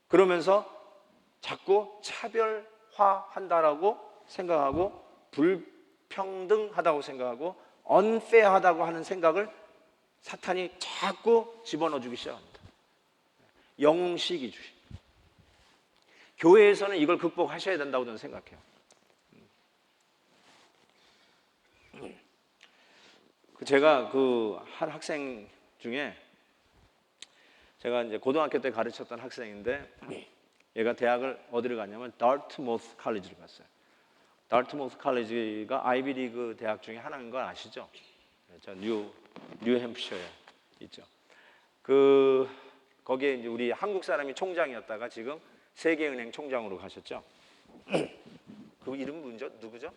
그러면서 자꾸 차별화한다라고 생각하고 불평등하다고 생각하고 unfair하다고 하는 생각을 사탄이 자꾸 집어넣어주기 시작합니다. 영웅 시기주의. 교회에서는 이걸 극복하셔야 된다고 저는 생각해요. 제가 그 한 학생 중에 제가 이제 고등학교 때 가르쳤던 학생인데 얘가 대학을 어디를 갔냐면 다트모스 칼리지를 갔어요. 다트모스 칼리지가 아이비리그 대학 중에 하나인 걸 아시죠? 저 뉴햄프셔에 있죠. 그 거기에 이제 우리 한국 사람이 총장이었다가 지금 세계은행 총장으로 가셨죠. 그 이름 누구죠?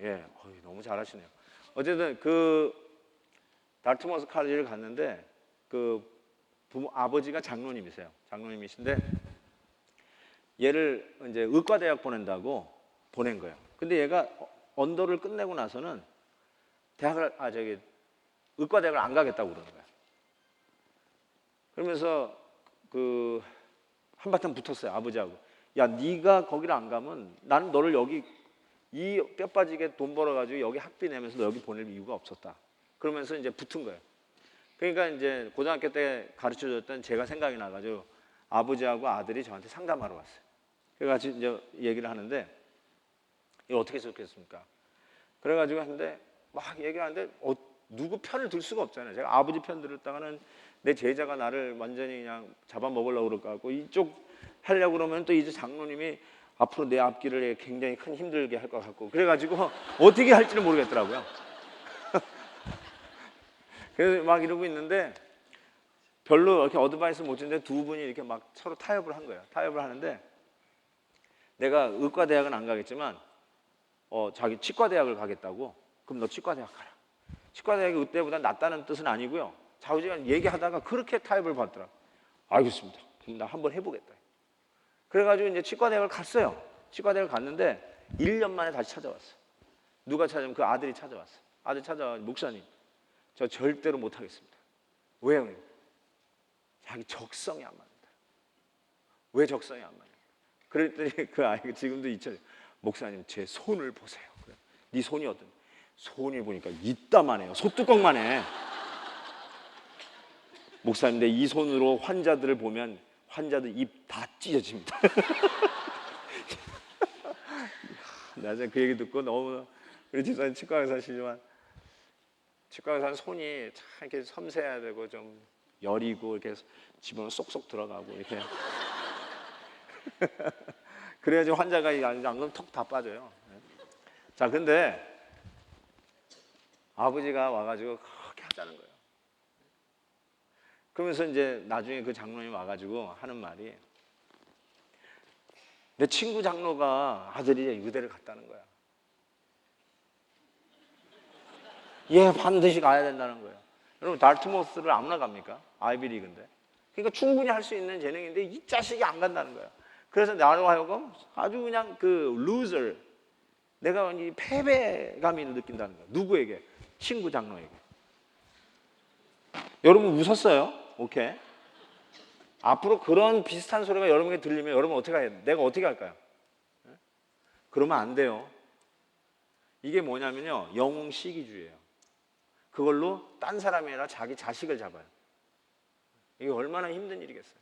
예, 너무 잘하시네요. 어쨌든 그 다트모스 칼리지를 갔는데 그 아버지가 장로님이세요. 장로님이신데 얘를 이제 의과대학 보낸다고 보낸 거예요. 근데 얘가 언더를 끝내고 나서는 의과대학을 안 가겠다고 그러는 거예요. 그러면서 그 한바탕 붙었어요. 아버지하고. 야, 네가 거기를 안 가면 나는 너를 여기 이 뼈 빠지게 돈 벌어가지고 여기 학비 내면서 너 여기 보낼 이유가 없었다. 그러면서 이제 붙은 거예요. 그러니까 이제 고등학교 때 가르쳐줬던 제가 생각이 나가지고 아버지하고 아들이 저한테 상담하러 왔어요. 그래가지고 이제 얘기를 하는데 이거 어떻게 좋겠습니까? 그래가지고 하는데 막 얘기하는데 누구 편을 들 수가 없잖아요. 제가 아버지 편 들었다가는 내 제자가 나를 완전히 그냥 잡아먹으려고 그럴 것 같고 이쪽 하려고 그러면 또 이제 장로님이 앞으로 내 앞길을 굉장히 큰 힘들게 할 것 같고 그래가지고 어떻게 할지는 모르겠더라고요. 그래서 막 이러고 있는데 별로 이렇게 어드바이스 못 주는데 두 분이 이렇게 막 서로 타협을 한 거예요. 타협을 하는데 내가 의과대학은 안 가겠지만 자기 치과대학을 가겠다고. 그럼 너 치과대학 가라. 치과대학이 의대보다 낫다는 뜻은 아니고요. 좌우지간 얘기하다가 그렇게 타협을 받더라. 알겠습니다. 그럼 나 한번 해보겠다. 그래가지고 이제 치과대학을 갔어요. 치과대학을 갔는데 1년 만에 다시 찾아왔어요. 누가 찾아오면 그 아들이 찾아왔어요. 아들 찾아와 목사님, 저 절대로 못 하겠습니다. 왜요? 자기 적성이 안 맞는다. 왜 적성이 안 맞냐? 그랬더니 그 아이가 지금도 잊혀요. 목사님, 제 손을 보세요. 그래. 네 손이 어떤? 손이 보니까 이따만해요. 소뚜껑만 해. 목사님, 내 이 손으로 환자들을 보면 환자들 입 다 찢어집니다. 나중에 그 얘기 듣고 너무 우리 집사님 치과 의사시지만 치과 의사는 손이 참 이렇게 섬세해야 되고 좀 여리고 이렇게 집어넣으면 쏙쏙 들어가고 이렇게 그래야지 환자가 안 그러면 턱 다 빠져요. 자, 근데 아버지가 와가지고 그렇게 하자는 거예요. 그러면서 이제 나중에 그 장로님 와가지고 하는 말이 내 친구 장로가 아들이 의대를 갔다는 거야. 얘 반드시 가야 된다는 거예요. 여러분 다트모스를 아무나 갑니까? 아이비리그인데. 그러니까 충분히 할 수 있는 재능인데 이 자식이 안 간다는 거야. 그래서 나로 하여금 아주 그냥 그 루저, 내가 이 패배감을 느낀다는 거야. 누구에게? 친구 장로에게. 여러분 웃었어요? 오케이. 앞으로 그런 비슷한 소리가 여러분에게 들리면 여러분 어떻게 해야 돼? 내가 어떻게 할까요? 그러면 안 돼요. 이게 뭐냐면요, 영웅 시기주의예요. 그걸로 딴 사람이 아니라 자기 자식을 잡아요. 이게 얼마나 힘든 일이겠어요.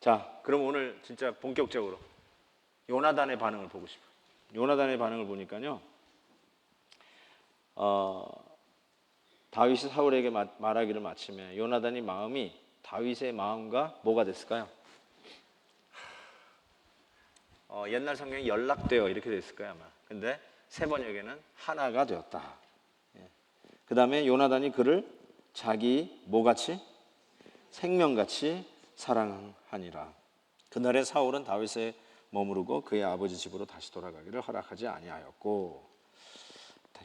자, 그럼 오늘 진짜 본격적으로 요나단의 반응을 보고 싶어요. 요나단의 반응을 보니까요, 다윗이 사울에게 말하기를 마침에 요나단이 마음이 다윗의 마음과 뭐가 됐을까요? 옛날 성경에 연락되어 이렇게 됐을 거예요 아마. 근데 새 번역에는 하나가 되었다. 그 다음에 요나단이 그를 자기 뭐같이? 생명같이 사랑하니라. 그날에 사울은 다윗에 머무르고 그의 아버지 집으로 다시 돌아가기를 허락하지 아니하였고,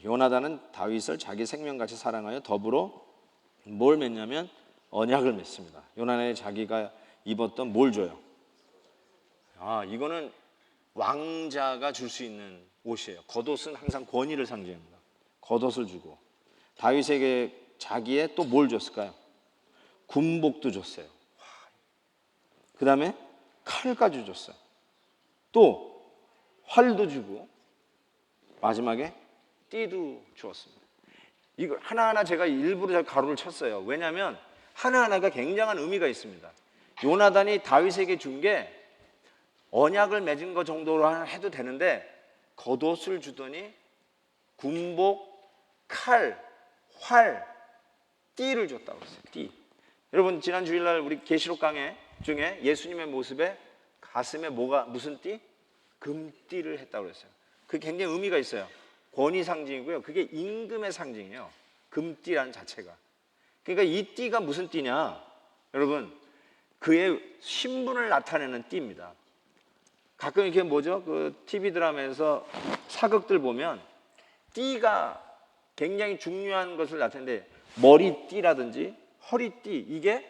요나단은 다윗을 자기 생명같이 사랑하여 더불어 뭘 맺냐면 언약을 맺습니다. 요나단이 자기가 입었던 뭘 줘요? 이거는 왕자가 줄 수 있는 옷이에요. 겉옷은 항상 권위를 상징합니다. 겉옷을 주고, 다윗에게 자기의 또 뭘 줬을까요? 군복도 줬어요. 그 다음에 칼까지 줬어요. 또 활도 주고 마지막에 띠도 주었습니다. 이거 하나하나 제가 일부러 가로를 쳤어요. 왜냐하면 하나하나가 굉장한 의미가 있습니다. 요나단이 다윗에게 준 게 언약을 맺은 것 정도로 해도 되는데 겉옷을 주더니 군복, 칼, 활, 띠를 줬다고 했어요. 띠. 여러분 지난 주일날 우리 계시록 강해 중에 예수님의 모습에 가슴에 무슨 띠? 금띠를 했다고 그랬어요. 그게 굉장히 의미가 있어요. 권위 상징이고요. 그게 임금의 상징이에요. 금띠라는 자체가. 그러니까 이 띠가 무슨 띠냐? 여러분 그의 신분을 나타내는 띠입니다. 가끔 이렇게 뭐죠? 그 TV 드라마에서 사극들 보면 띠가 굉장히 중요한 것을 나타내는데 머리띠라든지 허리띠 이게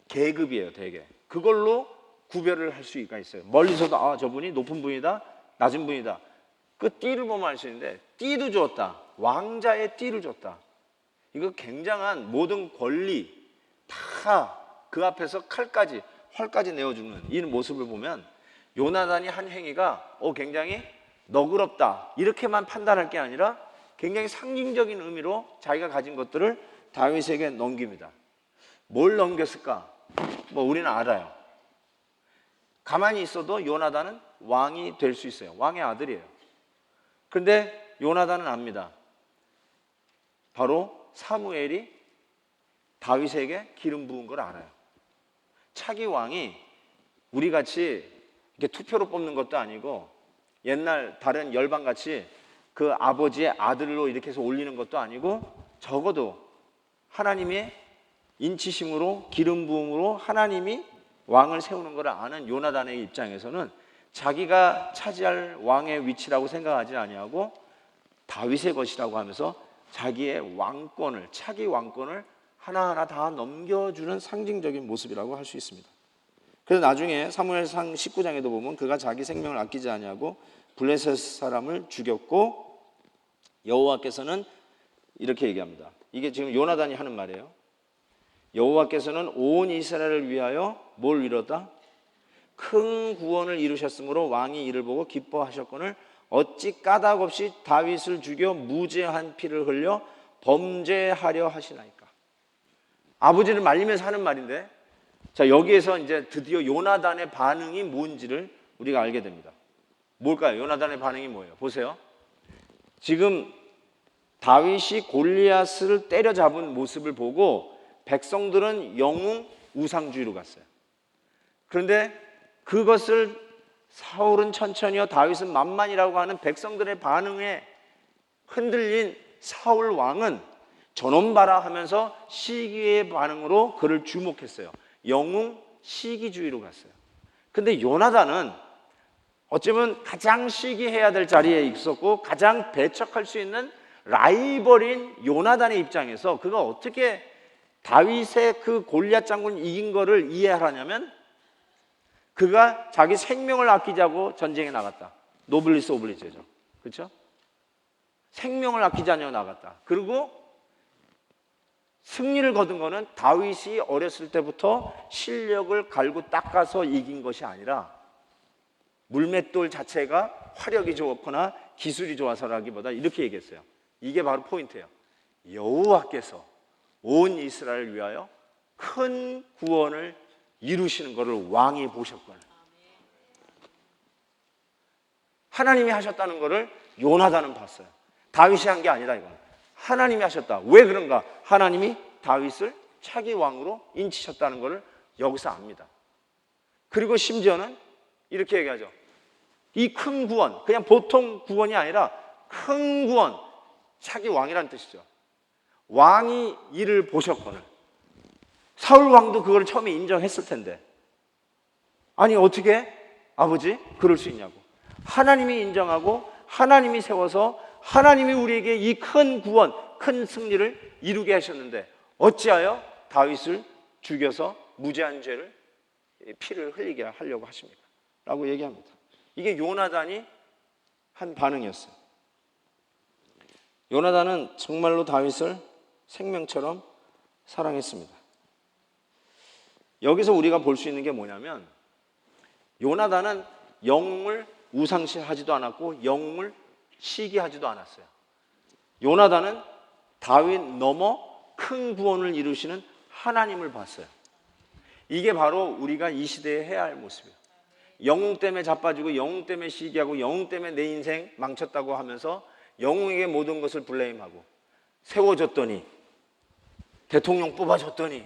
계급이에요. 되게 그걸로 구별을 할 수가 있어요. 멀리서도 아 저분이 높은 분이다 낮은 분이다 그 띠를 보면 알 수 있는데 띠도 줬다. 왕자의 띠를 줬다. 이거 굉장한 모든 권리 다 그 앞에서 칼까지 활까지 내어주는 이 모습을 보면 요나단이 한 행위가 굉장히 너그럽다 이렇게만 판단할 게 아니라 굉장히 상징적인 의미로 자기가 가진 것들을 다윗에게 넘깁니다. 뭘 넘겼을까? 뭐 우리는 알아요. 가만히 있어도 요나단은 왕이 될 수 있어요. 왕의 아들이에요. 그런데 요나단은 압니다. 바로 사무엘이 다윗에게 기름 부은 걸 알아요. 차기 왕이 우리같이 이렇게 투표로 뽑는 것도 아니고 옛날 다른 열방같이 그 아버지의 아들로 이렇게 해서 올리는 것도 아니고 적어도 하나님의 인치심으로 기름 부음으로 하나님이 왕을 세우는 걸 아는 요나단의 입장에서는 자기가 차지할 왕의 위치라고 생각하지 아니하고 다윗의 것이라고 하면서 자기의 왕권을 차기 왕권을 하나하나 다 넘겨주는 상징적인 모습이라고 할 수 있습니다. 그래서 나중에 사무엘상 19장에도 보면 그가 자기 생명을 아끼지 아니하고 블레셋 사람을 죽였고 여호와께서는 이렇게 얘기합니다. 이게 지금 요나단이 하는 말이에요. 여호와께서는 온 이스라엘을 위하여 뭘 이뤘다? 큰 구원을 이루셨으므로 왕이 이를 보고 기뻐하셨거늘 어찌 까닭 없이 다윗을 죽여 무죄한 피를 흘려 범죄하려 하시나이까. 아버지를 말리면서 하는 말인데 자 여기에서 이제 드디어 요나단의 반응이 뭔지를 우리가 알게 됩니다. 뭘까요? 요나단의 반응이 뭐예요? 보세요. 지금 다윗이 골리앗을 때려잡은 모습을 보고 백성들은 영웅 우상주의로 갔어요. 그런데 그것을 사울은 천천히요 다윗은 만만이라고 하는 백성들의 반응에 흔들린 사울 왕은 저놈 봐라 하면서 시기의 반응으로 그를 주목했어요. 영웅 시기주의로 갔어요. 근데 요나단은 어쩌면 가장 시기해야 될 자리에 있었고 가장 배척할 수 있는 라이벌인 요나단의 입장에서 그가 어떻게 다윗의 그 골리앗 장군 이긴 거를 이해하냐면 그가 자기 생명을 아끼자고 전쟁에 나갔다. 노블리스 오블리제죠. 그렇죠? 생명을 아끼지 않냐고 나갔다. 그리고 승리를 거둔 거는 다윗이 어렸을 때부터 실력을 갈고 닦아서 이긴 것이 아니라 물맷돌 자체가 화력이 좋거나 기술이 좋아서라기보다 이렇게 얘기했어요. 이게 바로 포인트예요. 여호와께서 온 이스라엘을 위하여 큰 구원을 이루시는 것을 왕이 보셨거늘. 하나님이 하셨다는 것을 요나단은 봤어요. 다윗이 한 게 아니다 이건. 하나님이 하셨다. 왜 그런가? 하나님이 다윗을 차기 왕으로 인치셨다는 것을 여기서 압니다. 그리고 심지어는 이렇게 얘기하죠. 이 큰 구원, 그냥 보통 구원이 아니라 큰 구원, 차기 왕이라는 뜻이죠. 왕이 이를 보셨거늘. 사울 왕도 그걸 처음에 인정했을 텐데 아니 어떻게 아버지 그럴 수 있냐고. 하나님이 인정하고 하나님이 세워서 하나님이 우리에게 이 큰 구원, 큰 승리를 이루게 하셨는데 어찌하여 다윗을 죽여서 무죄한 죄를 피를 흘리게 하려고 하십니까? 라고 얘기합니다. 이게 요나단이 한 반응이었어요. 요나단은 정말로 다윗을 생명처럼 사랑했습니다. 여기서 우리가 볼 수 있는 게 뭐냐면 요나단은 영웅을 우상시하지도 않았고 영웅을 시기하지도 않았어요. 요나단은 다윗 넘어 큰 구원을 이루시는 하나님을 봤어요. 이게 바로 우리가 이 시대에 해야 할 모습이에요. 영웅 때문에 자빠지고 영웅 때문에 시기하고 영웅 때문에 내 인생 망쳤다고 하면서 영웅에게 모든 것을 블레임하고 세워줬더니 대통령 뽑아줬더니,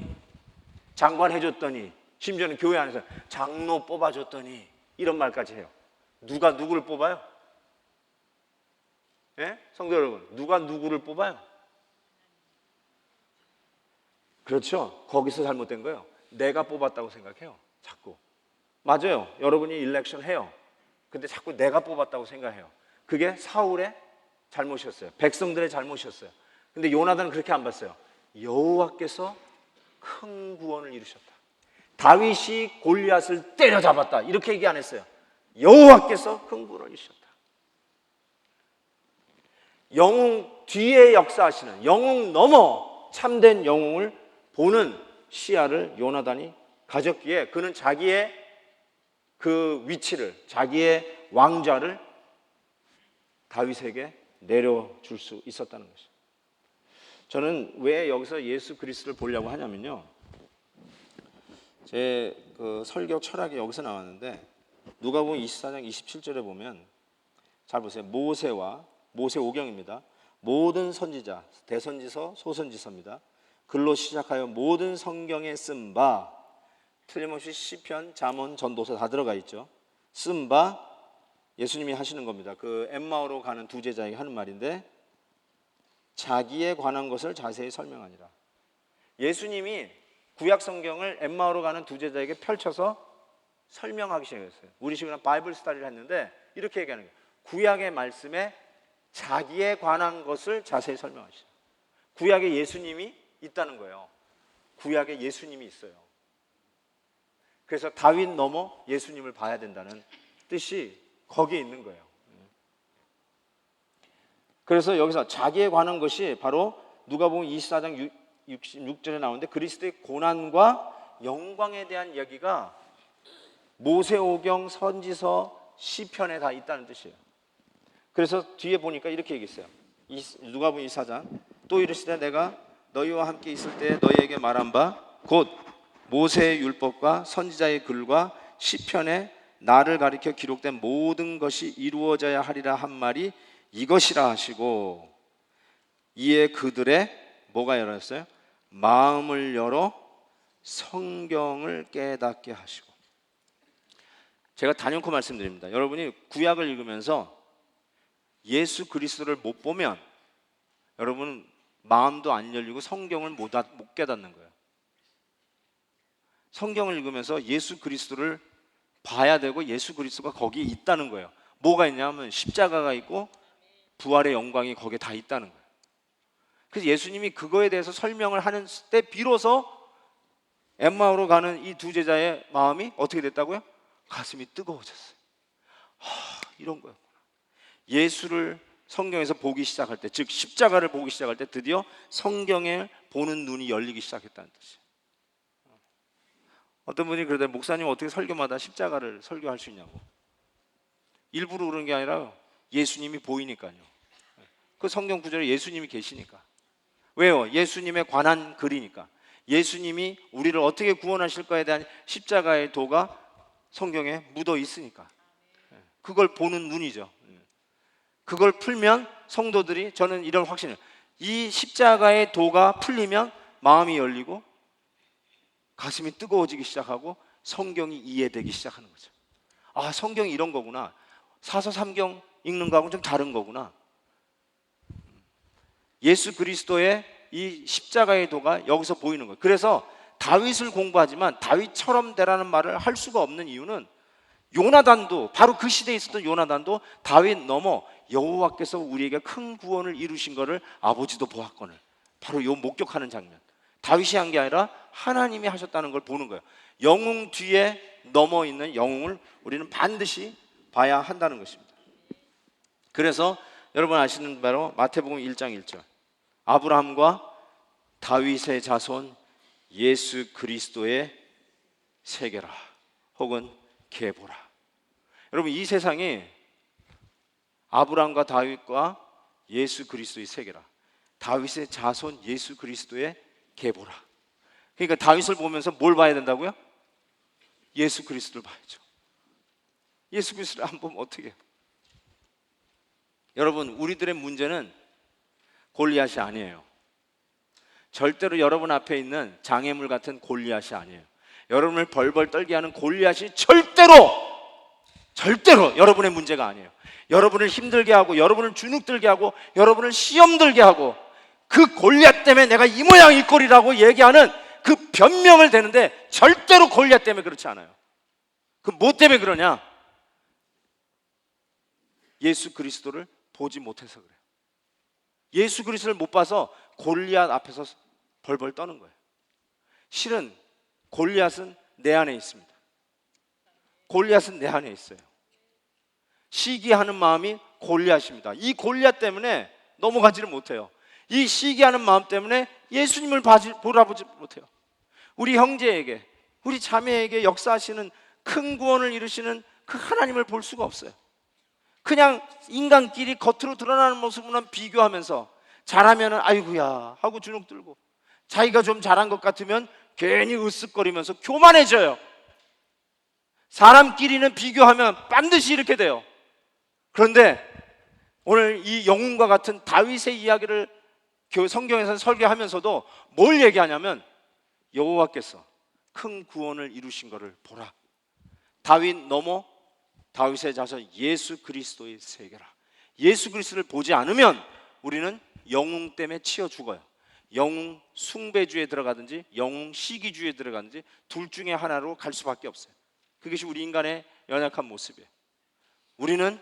장관 해줬더니, 심지어는 교회 안에서 장로 뽑아줬더니 이런 말까지 해요. 누가 누구를 뽑아요? 예? 성도 여러분, 누가 누구를 뽑아요? 그렇죠. 거기서 잘못된 거예요. 내가 뽑았다고 생각해요. 자꾸. 맞아요. 여러분이 일렉션 해요. 근데 자꾸 내가 뽑았다고 생각해요. 그게 사울의 잘못이었어요. 백성들의 잘못이었어요. 근데 요나단은 그렇게 안 봤어요. 여호와께서 큰 구원을 이루셨다. 다윗이 골리앗을 때려잡았다. 이렇게 얘기 안 했어요. 여호와께서 큰 구원을 이루셨다. 영웅 뒤에 역사하시는, 영웅 넘어 참된 영웅을 보는 시야를 요나단이 가졌기에 그는 자기의 그 위치를, 자기의 왕좌를 다윗에게 내려줄 수 있었다는 것이죠. 저는 왜 여기서 예수 그리스도를 보려고 하냐면요, 제 그 설교 철학이 여기서 나왔는데 누가복음 24장 27절에 보면, 잘 보세요. 모세 오경입니다. 모든 선지자, 대선지서, 소선지서입니다. 글로 시작하여 모든 성경에 쓴 바, 틀림없이 시편, 잠언, 전도서 다 들어가 있죠. 쓴 바, 예수님이 하시는 겁니다. 그 엠마오로 가는 두 제자에게 하는 말인데, 자기에 관한 것을 자세히 설명하니라. 예수님이 구약 성경을 엠마오로 가는 두 제자에게 펼쳐서 설명하기 시작했어요. 우리 지금 바이블 스터디를 했는데 이렇게 얘기하는 거예요. 구약의 말씀에 자기에 관한 것을 자세히 설명하시죠. 구약에 예수님이 있다는 거예요. 구약에 예수님이 있어요. 그래서 다윗 넘어 예수님을 봐야 된다는 뜻이 거기에 있는 거예요. 그래서 여기서 자기에 관한 것이 바로 누가복음 24장 66절에 나오는데, 그리스도의 고난과 영광에 대한 이야기가 모세오경, 선지서, 시편에 다 있다는 뜻이에요. 그래서 뒤에 보니까 이렇게 얘기했어요. 누가복음 24장, 또 이르시되 내가 너희와 함께 있을 때 너희에게 말한 바 곧 모세의 율법과 선지자의 글과 시편에 나를 가리켜 기록된 모든 것이 이루어져야 하리라 한 말이 이것이라 하시고, 이에 그들의 뭐가 열었어요? 마음을 열어 성경을 깨닫게 하시고. 제가 단연코 말씀드립니다. 여러분이 구약을 읽으면서 예수 그리스도를 못 보면 여러분은 마음도 안 열리고 성경을 못 깨닫는 거예요. 성경을 읽으면서 예수 그리스도를 봐야 되고 예수 그리스도가 거기에 있다는 거예요. 뭐가 있냐면 십자가가 있고 부활의 영광이 거기에 다 있다는 거예요. 그래서 예수님이 그거에 대해서 설명을 하는 때 비로소 엠마오로 가는 이 두 제자의 마음이 어떻게 됐다고요? 가슴이 뜨거워졌어요. 이런 거였구나. 예수를 성경에서 보기 시작할 때, 즉 십자가를 보기 시작할 때 드디어 성경을 보는 눈이 열리기 시작했다는 뜻이에요. 어떤 분이 그러더니 목사님 어떻게 설교마다 십자가를 설교할 수 있냐고. 일부러 그런 게 아니라 예수님이 보이니까요. 그 성경 구절에 예수님이 계시니까. 왜요? 예수님에 관한 글이니까. 예수님이 우리를 어떻게 구원하실까에 대한 십자가의 도가 성경에 묻어 있으니까. 그걸 보는 눈이죠. 그걸 풀면 성도들이, 저는 이런 확신을, 이 십자가의 도가 풀리면 마음이 열리고 가슴이 뜨거워지기 시작하고 성경이 이해되기 시작하는 거죠. 아, 성경이 이런 거구나. 사서삼경 읽는 거하고는 좀 다른 거구나. 예수 그리스도의 이 십자가의 도가 여기서 보이는 거예요. 그래서 다윗을 공부하지만 다윗처럼 되라는 말을 할 수가 없는 이유는, 요나단도, 바로 그 시대에 있었던 요나단도 다윗 넘어 여호와께서 우리에게 큰 구원을 이루신 것을 아버지도 보았거늘, 바로 요 목격하는 장면, 다윗이 한 게 아니라 하나님이 하셨다는 걸 보는 거예요. 영웅 뒤에 넘어 있는 영웅을 우리는 반드시 봐야 한다는 것입니다. 그래서 여러분 아시는 바로 마태복음 1장 1절, 아브라함과 다윗의 자손 예수 그리스도의 세계라, 혹은 계보라. 여러분, 이 세상이 아브라함과 다윗과 예수 그리스도의 세계라, 다윗의 자손 예수 그리스도의 계보라. 그러니까 다윗을 보면서 뭘 봐야 된다고요? 예수 그리스도를 봐야죠. 예수 그리스도를 안 보면 어떻게 해요? 여러분, 우리들의 문제는 골리앗이 아니에요. 절대로 여러분 앞에 있는 장애물 같은 골리앗이 아니에요. 여러분을 벌벌 떨게 하는 골리앗이 절대로 여러분의 문제가 아니에요. 여러분을 힘들게 하고, 여러분을 주눅들게 하고, 여러분을 시험 들게 하고, 그 골리앗 때문에 내가 이 모양 이 꼴이라고 얘기하는 그 변명을 대는데, 절대로 골리앗 때문에 그렇지 않아요. 그 뭐 때문에 그러냐? 예수 그리스도를 보지 못해서 그래요. 예수 그리스도를 못 봐서 골리앗 앞에서 벌벌 떠는 거예요. 실은 골리앗은 내 안에 있습니다. 골리앗은 내 안에 있어요. 시기하는 마음이 골리앗입니다. 이 골리앗 때문에 넘어가지를 못해요. 이 시기하는 마음 때문에 예수님을 보라보지 못해요. 우리 형제에게, 우리 자매에게 역사하시는 큰 구원을 이루시는 그 하나님을 볼 수가 없어요. 그냥 인간끼리 겉으로 드러나는 모습만 비교하면서 잘하면 아이고야 하고 주눅 들고, 자기가 좀 잘한 것 같으면 괜히 으쓱거리면서 교만해져요. 사람끼리는 비교하면 반드시 이렇게 돼요. 그런데 오늘 이 영웅과 같은 다윗의 이야기를 성경에서 설교하면서도 뭘 얘기하냐면, 여호와께서 큰 구원을 이루신 것을 보라. 다윗 넘어 다윗의 자손 예수 그리스도의 세계라. 예수 그리스도를 보지 않으면 우리는 영웅 때문에 치여 죽어요. 영웅 숭배주에 들어가든지 영웅 시기주에 들어가든지 둘 중에 하나로 갈 수밖에 없어요. 그것이 우리 인간의 연약한 모습이에요. 우리는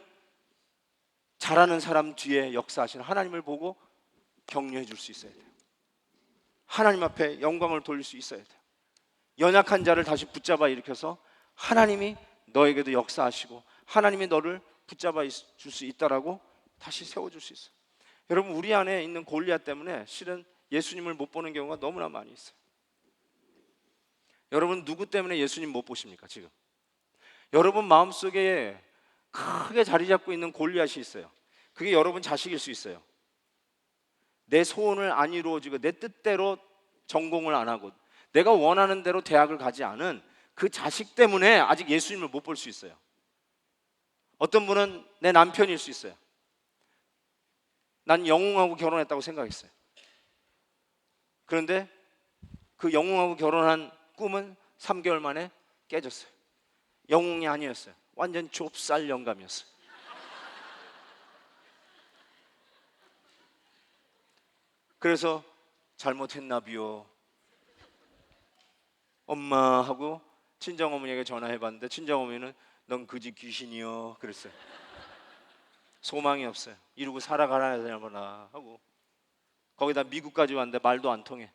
잘하는 사람 뒤에 역사하시는 하나님을 보고 격려해 줄 수 있어야 돼요. 하나님 앞에 영광을 돌릴 수 있어야 돼요. 연약한 자를 다시 붙잡아 일으켜서 하나님이 너에게도 역사하시고 하나님이 너를 붙잡아 줄 수 있다라고 다시 세워줄 수 있어요. 여러분, 우리 안에 있는 골리앗 때문에 실은 예수님을 못 보는 경우가 너무나 많이 있어요. 여러분, 누구 때문에 예수님 못 보십니까 지금? 여러분 마음속에 크게 자리 잡고 있는 골리앗이 있어요. 그게 여러분 자식일 수 있어요. 내 소원을 안 이루어지고 내 뜻대로 전공을 안 하고 내가 원하는 대로 대학을 가지 않은 그 자식 때문에 아직 예수님을 못 볼 수 있어요. 어떤 분은 내 남편일 수 있어요. 난 영웅하고 결혼했다고 생각했어요. 그런데 그 영웅하고 결혼한 꿈은 3개월 만에 깨졌어요. 영웅이 아니었어요. 완전 좁쌀 영감이었어요. 그래서 잘못했나비요 엄마 하고 친정어머니에게 전화해봤는데 친정어머니는 넌 그 집 귀신이요 그랬어요. 소망이 없어요. 이러고 살아가야 되나 하고, 거기다 미국까지 왔는데 말도 안 통해.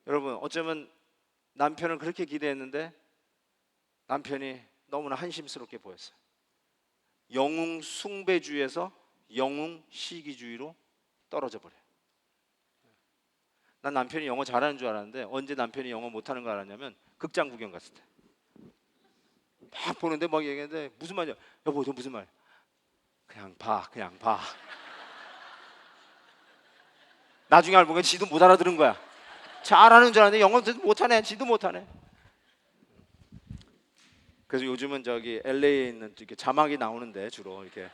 여러분, 어쩌면 남편을 그렇게 기대했는데 남편이 너무나 한심스럽게 보였어요. 영웅 숭배주의에서 영웅 시기주의로 떨어져 버려요. 난 남편이 영어 잘하는 줄 알았는데 언제 남편이 영어 못하는 거 알았냐면 극장 구경 갔을 때 막 보는데 막 얘기했는데 무슨 말이야? 여보 저 무슨 말? 그냥 봐. 나중에 알고 보면 지도 못 알아들은 거야. 잘하는 줄 알았는데 영어 못하네. 지도 못하네. 그래서 요즘은 저기 LA에 있는 이렇게 자막이 나오는데 주로 이렇게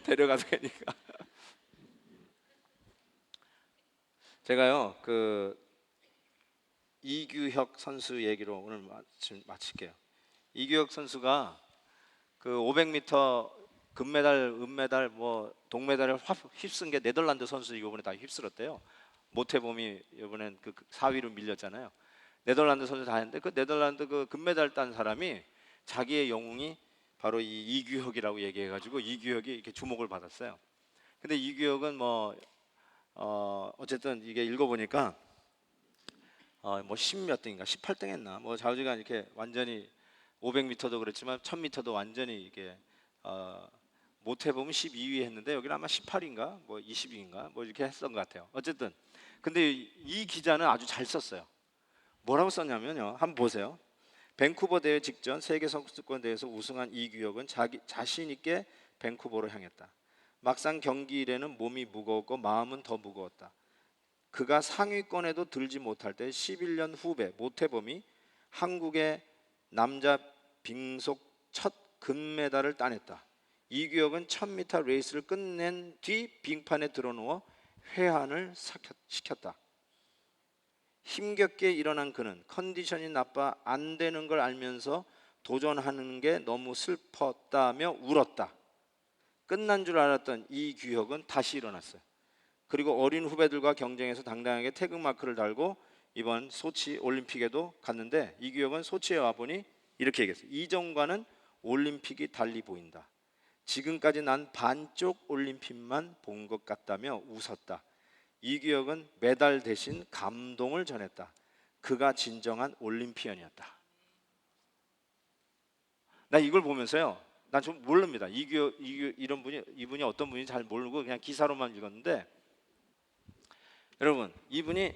데려가서 하니까 제가요 그 이규혁 선수 얘기로 오늘 마칠게요. 이규혁 선수가 그 500m 금메달, 은메달, 뭐 동메달을 휩쓴 게 네덜란드 선수 이번에 다 휩쓸었대요. 모태범이 이번엔 그 4위로 밀렸잖아요. 네덜란드 선수 다 했는데 그 네덜란드 그 금메달 딴 사람이 자기의 영웅이 바로 이 이규혁이라고 얘기해가지고 이규혁이 이렇게 주목을 받았어요. 근데 이규혁은 뭐 어쨌든 이게 읽어보니까 뭐 10몇 등인가 18등 했나 뭐 좌우지간 이렇게 완전히 500m도 그렇지만 1000m도 완전히 이게 못해보면 12위 했는데 여기는 아마 18인가 뭐 20위인가 뭐 이렇게 했던 것 같아요. 어쨌든 근데 이 기자는 아주 잘 썼어요. 뭐라고 썼냐면요, 한번 보세요. 밴쿠버 대회 직전 세계 선수권 대회에서 우승한 이규혁은 자신 있게 밴쿠버로 향했다. 막상 경기일에는 몸이 무거웠고 마음은 더 무거웠다. 그가 상위권에도 들지 못할 때 11년 후배 모태범이 한국의 남자 빙속 첫 금메달을 따냈다. 이규혁은 1000m 레이스를 끝낸 뒤 빙판에 드러누워 회한을 시켰다. 힘겹게 일어난 그는 컨디션이 나빠 안 되는 걸 알면서 도전하는 게 너무 슬펐다며 울었다. 끝난 줄 알았던 이 규혁은 다시 일어났어요. 그리고 어린 후배들과 경쟁해서 당당하게 태극마크를 달고 이번 소치 올림픽에도 갔는데, 이규혁은 소치에 와보니 이렇게 얘기했어요. 이전과는 올림픽이 달리 보인다. 지금까지 난 반쪽 올림픽만 본 것 같다며 웃었다. 이규혁은 메달 대신 감동을 전했다. 그가 진정한 올림피언이었다. 나 이걸 보면서요, 난 좀 모릅니다. 이분이 어떤 분인지 잘 모르고 그냥 기사로만 읽었는데, 여러분, 이분이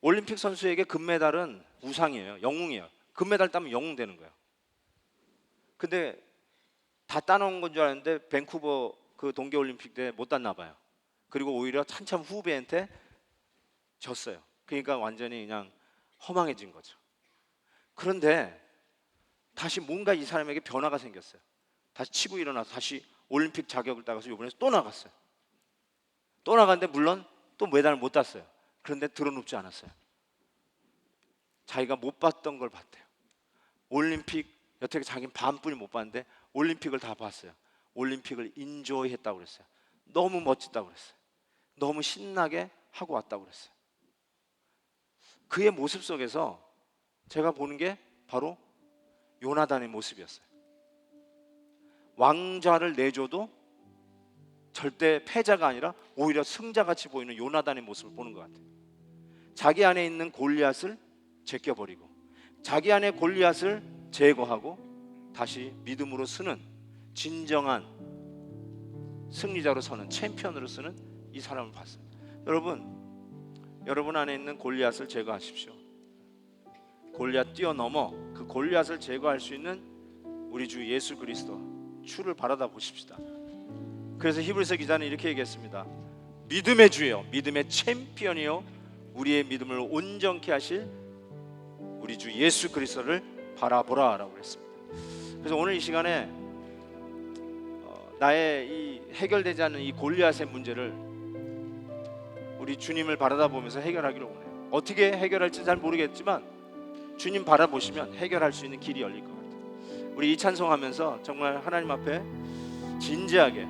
올림픽 선수에게 금메달은 우상이에요. 영웅이에요. 금메달 따면 영웅 되는 거예요. 근데 다 따놓은 건 줄 알았는데 밴쿠버 그 동계올림픽 때 못 땄나 봐요. 그리고 오히려 한참 후배한테 졌어요. 그러니까 완전히 그냥 허망해진 거죠. 그런데 다시 뭔가 이 사람에게 변화가 생겼어요. 다시 치고 일어나서 다시 올림픽 자격을 따가서 이번에 또 나갔어요. 또 나갔는데 물론 또 메달을 못 땄어요. 그런데 드러눕지 않았어요. 자기가 못 봤던 걸 봤대요. 올림픽, 여태까지 자기는 반뿐이 못 봤는데 올림픽을 다 봤어요. 올림픽을 인조이 했다고 그랬어요. 너무 멋지다고 그랬어요. 너무 신나게 하고 왔다고 그랬어요. 그의 모습 속에서 제가 보는 게 바로 요나단의 모습이었어요. 왕좌를 내줘도 절대 패자가 아니라 오히려 승자같이 보이는 요나단의 모습을 보는 것 같아요. 자기 안에 있는 골리앗을 제껴버리고 자기 안에 골리앗을 제거하고 다시 믿음으로 서는 진정한 승리자로 서는 챔피언으로 서는 이 사람을 봤어요. 여러분 안에 있는 골리앗을 제거하십시오. 골리앗 뛰어넘어 그 골리앗을 제거할 수 있는 우리 주 예수 그리스도 주를 바라다 보십시다. 그래서 히브리서 기자는 이렇게 얘기했습니다. 믿음의 주여, 믿음의 챔피언이요, 우리의 믿음을 온전케 하실 우리 주 예수 그리스도를 바라보라라고 했습니다. 그래서 오늘 이 시간에 나의 이 해결되지 않는 이 골리앗의 문제를 우리 주님을 바라다 보면서 해결하기를 원해요. 어떻게 해결할지 잘 모르겠지만 주님 바라보시면 해결할 수 있는 길이 열릴 것 같아요. 우리 이 찬송하면서 정말 하나님 앞에 진지하게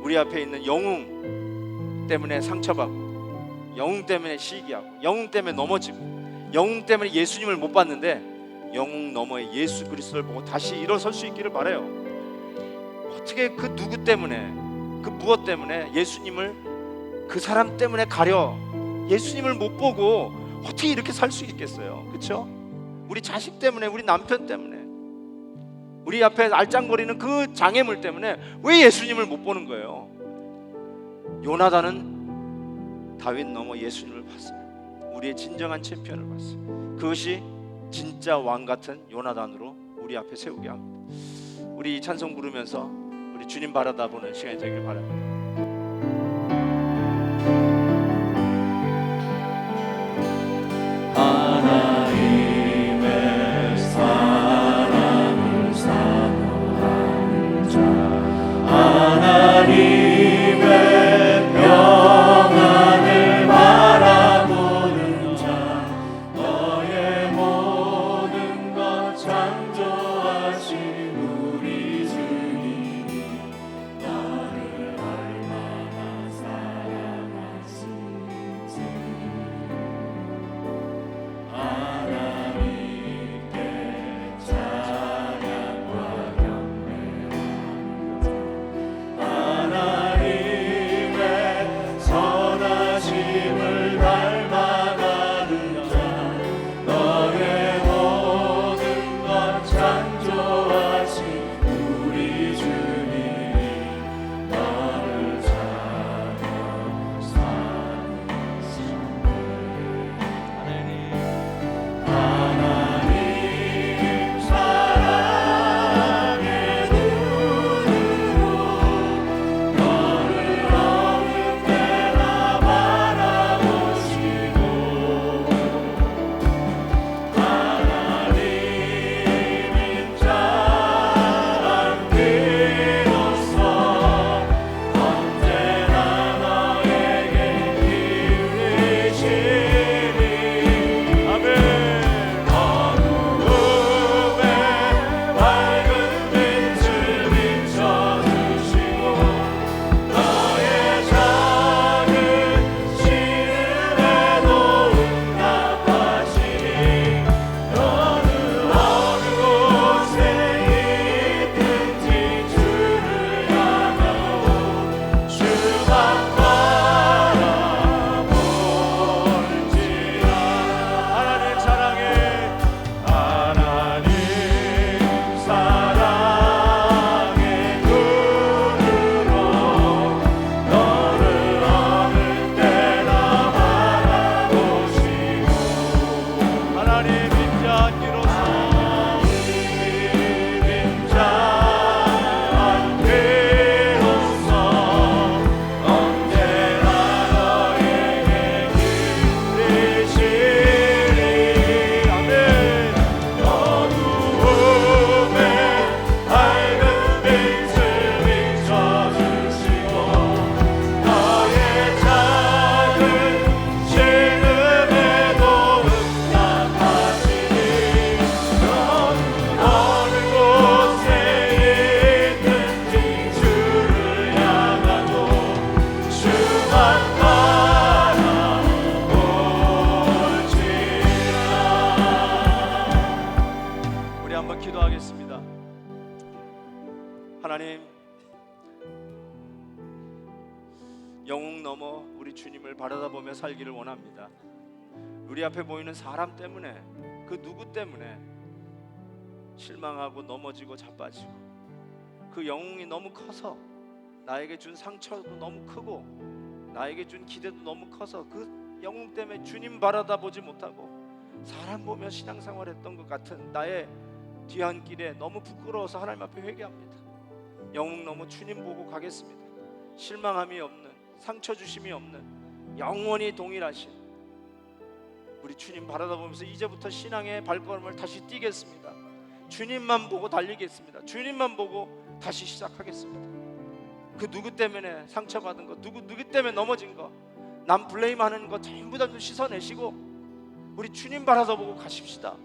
우리 앞에 있는 영웅 때문에 상처받고, 영웅 때문에 시기하고, 영웅 때문에 넘어지고, 영웅 때문에 예수님을 못 봤는데 영웅 너머의 예수 그리스도를 보고 다시 일어설 수 있기를 바라요. 어떻게 그 누구 때문에, 그 무엇 때문에 예수님을, 그 사람 때문에 가려 예수님을 못 보고 어떻게 이렇게 살 수 있겠어요? 그렇죠? 우리 자식 때문에, 우리 남편 때문에, 우리 앞에 알짱거리는 그 장애물 때문에 왜 예수님을 못 보는 거예요? 요나단은 다윗 넘어 예수님을 봤어요. 우리의 진정한 챔피언을 봤어요. 그것이 진짜 왕 같은 요나단으로 우리 앞에 세우게 합니다. 우리 이 찬송 부르면서 우리 주님 바라다 보는 시간이 되길 바랍니다. 하나님의 사랑을 사모하는 자, 하나님의 평안을 바라보는 자, 너의 모든 것 창조하신 우리 주님이 나를 영웅 넘어 우리 주님을 바라다보며 살기를 원합니다. 우리 앞에 보이는 사람 때문에, 그 누구 때문에 실망하고 넘어지고 자빠지고, 그 영웅이 너무 커서, 나에게 준 상처도 너무 크고, 나에게 준 기대도 너무 커서 그 영웅 때문에 주님 바라다보지 못하고 사람 보며 신앙생활했던 것 같은 나의 뒤안길에 너무 부끄러워서 하나님 앞에 회개합니다. 영웅 넘어 주님 보고 가겠습니다. 실망함이 없는, 상처 주심이 없는, 영원히 동일하신 우리 주님 바라다보면서 이제부터 신앙의 발걸음을 다시 뛰겠습니다. 주님만 보고 달리겠습니다. 주님만 보고 다시 시작하겠습니다. 그 누구 때문에 상처받은 거, 누구 때문에 넘어진 거, 남 블레임하는 거 전부 다 씻어내시고 우리 주님 바라다보고 가십시다.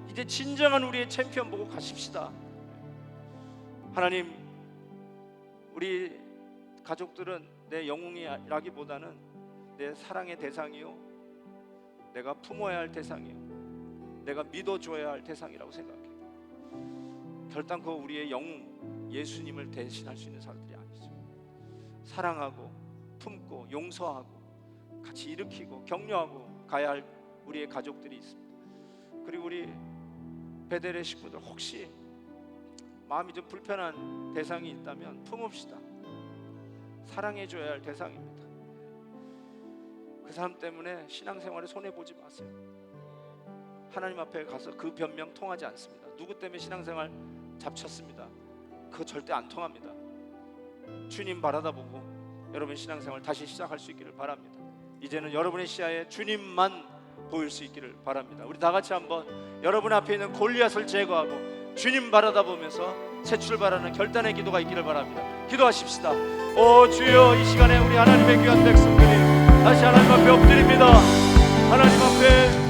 이제 진정한 우리의 챔피언 보고 가십시다. 하나님, 우리 가족들은 내 영웅이라기보다는 내 사랑의 대상이요, 내가 품어야 할 대상이요, 내가 믿어줘야 할 대상이라고 생각해요. 결단코 우리의 영웅 예수님을 대신할 수 있는 사람들이 아니죠. 사랑하고 품고 용서하고 같이 일으키고 격려하고 가야 할 우리의 가족들이 있습니다. 그리고 우리 베델의 식구들, 혹시 마음이 좀 불편한 대상이 있다면 품읍시다. 사랑해줘야 할 대상입니다. 그 사람 때문에 신앙생활에 손해보지 마세요. 하나님 앞에 가서 그 변명 통하지 않습니다. 누구 때문에 신앙생활 잡쳤습니다. 그거 절대 안 통합니다. 주님 바라다보고 여러분 신앙생활 다시 시작할 수 있기를 바랍니다. 이제는 여러분의 시야에 주님만 보일 수 있기를 바랍니다. 우리 다 같이 한번 여러분 앞에 있는 골리앗을 제거하고 주님 바라다보면서 새 출발하는 결단의 기도가 있기를 바랍니다. 기도하십시다. 오 주여, 이 시간에 우리 하나님의 귀한 백성들이 다시 하나님 앞에 엎드립니다. 하나님 앞에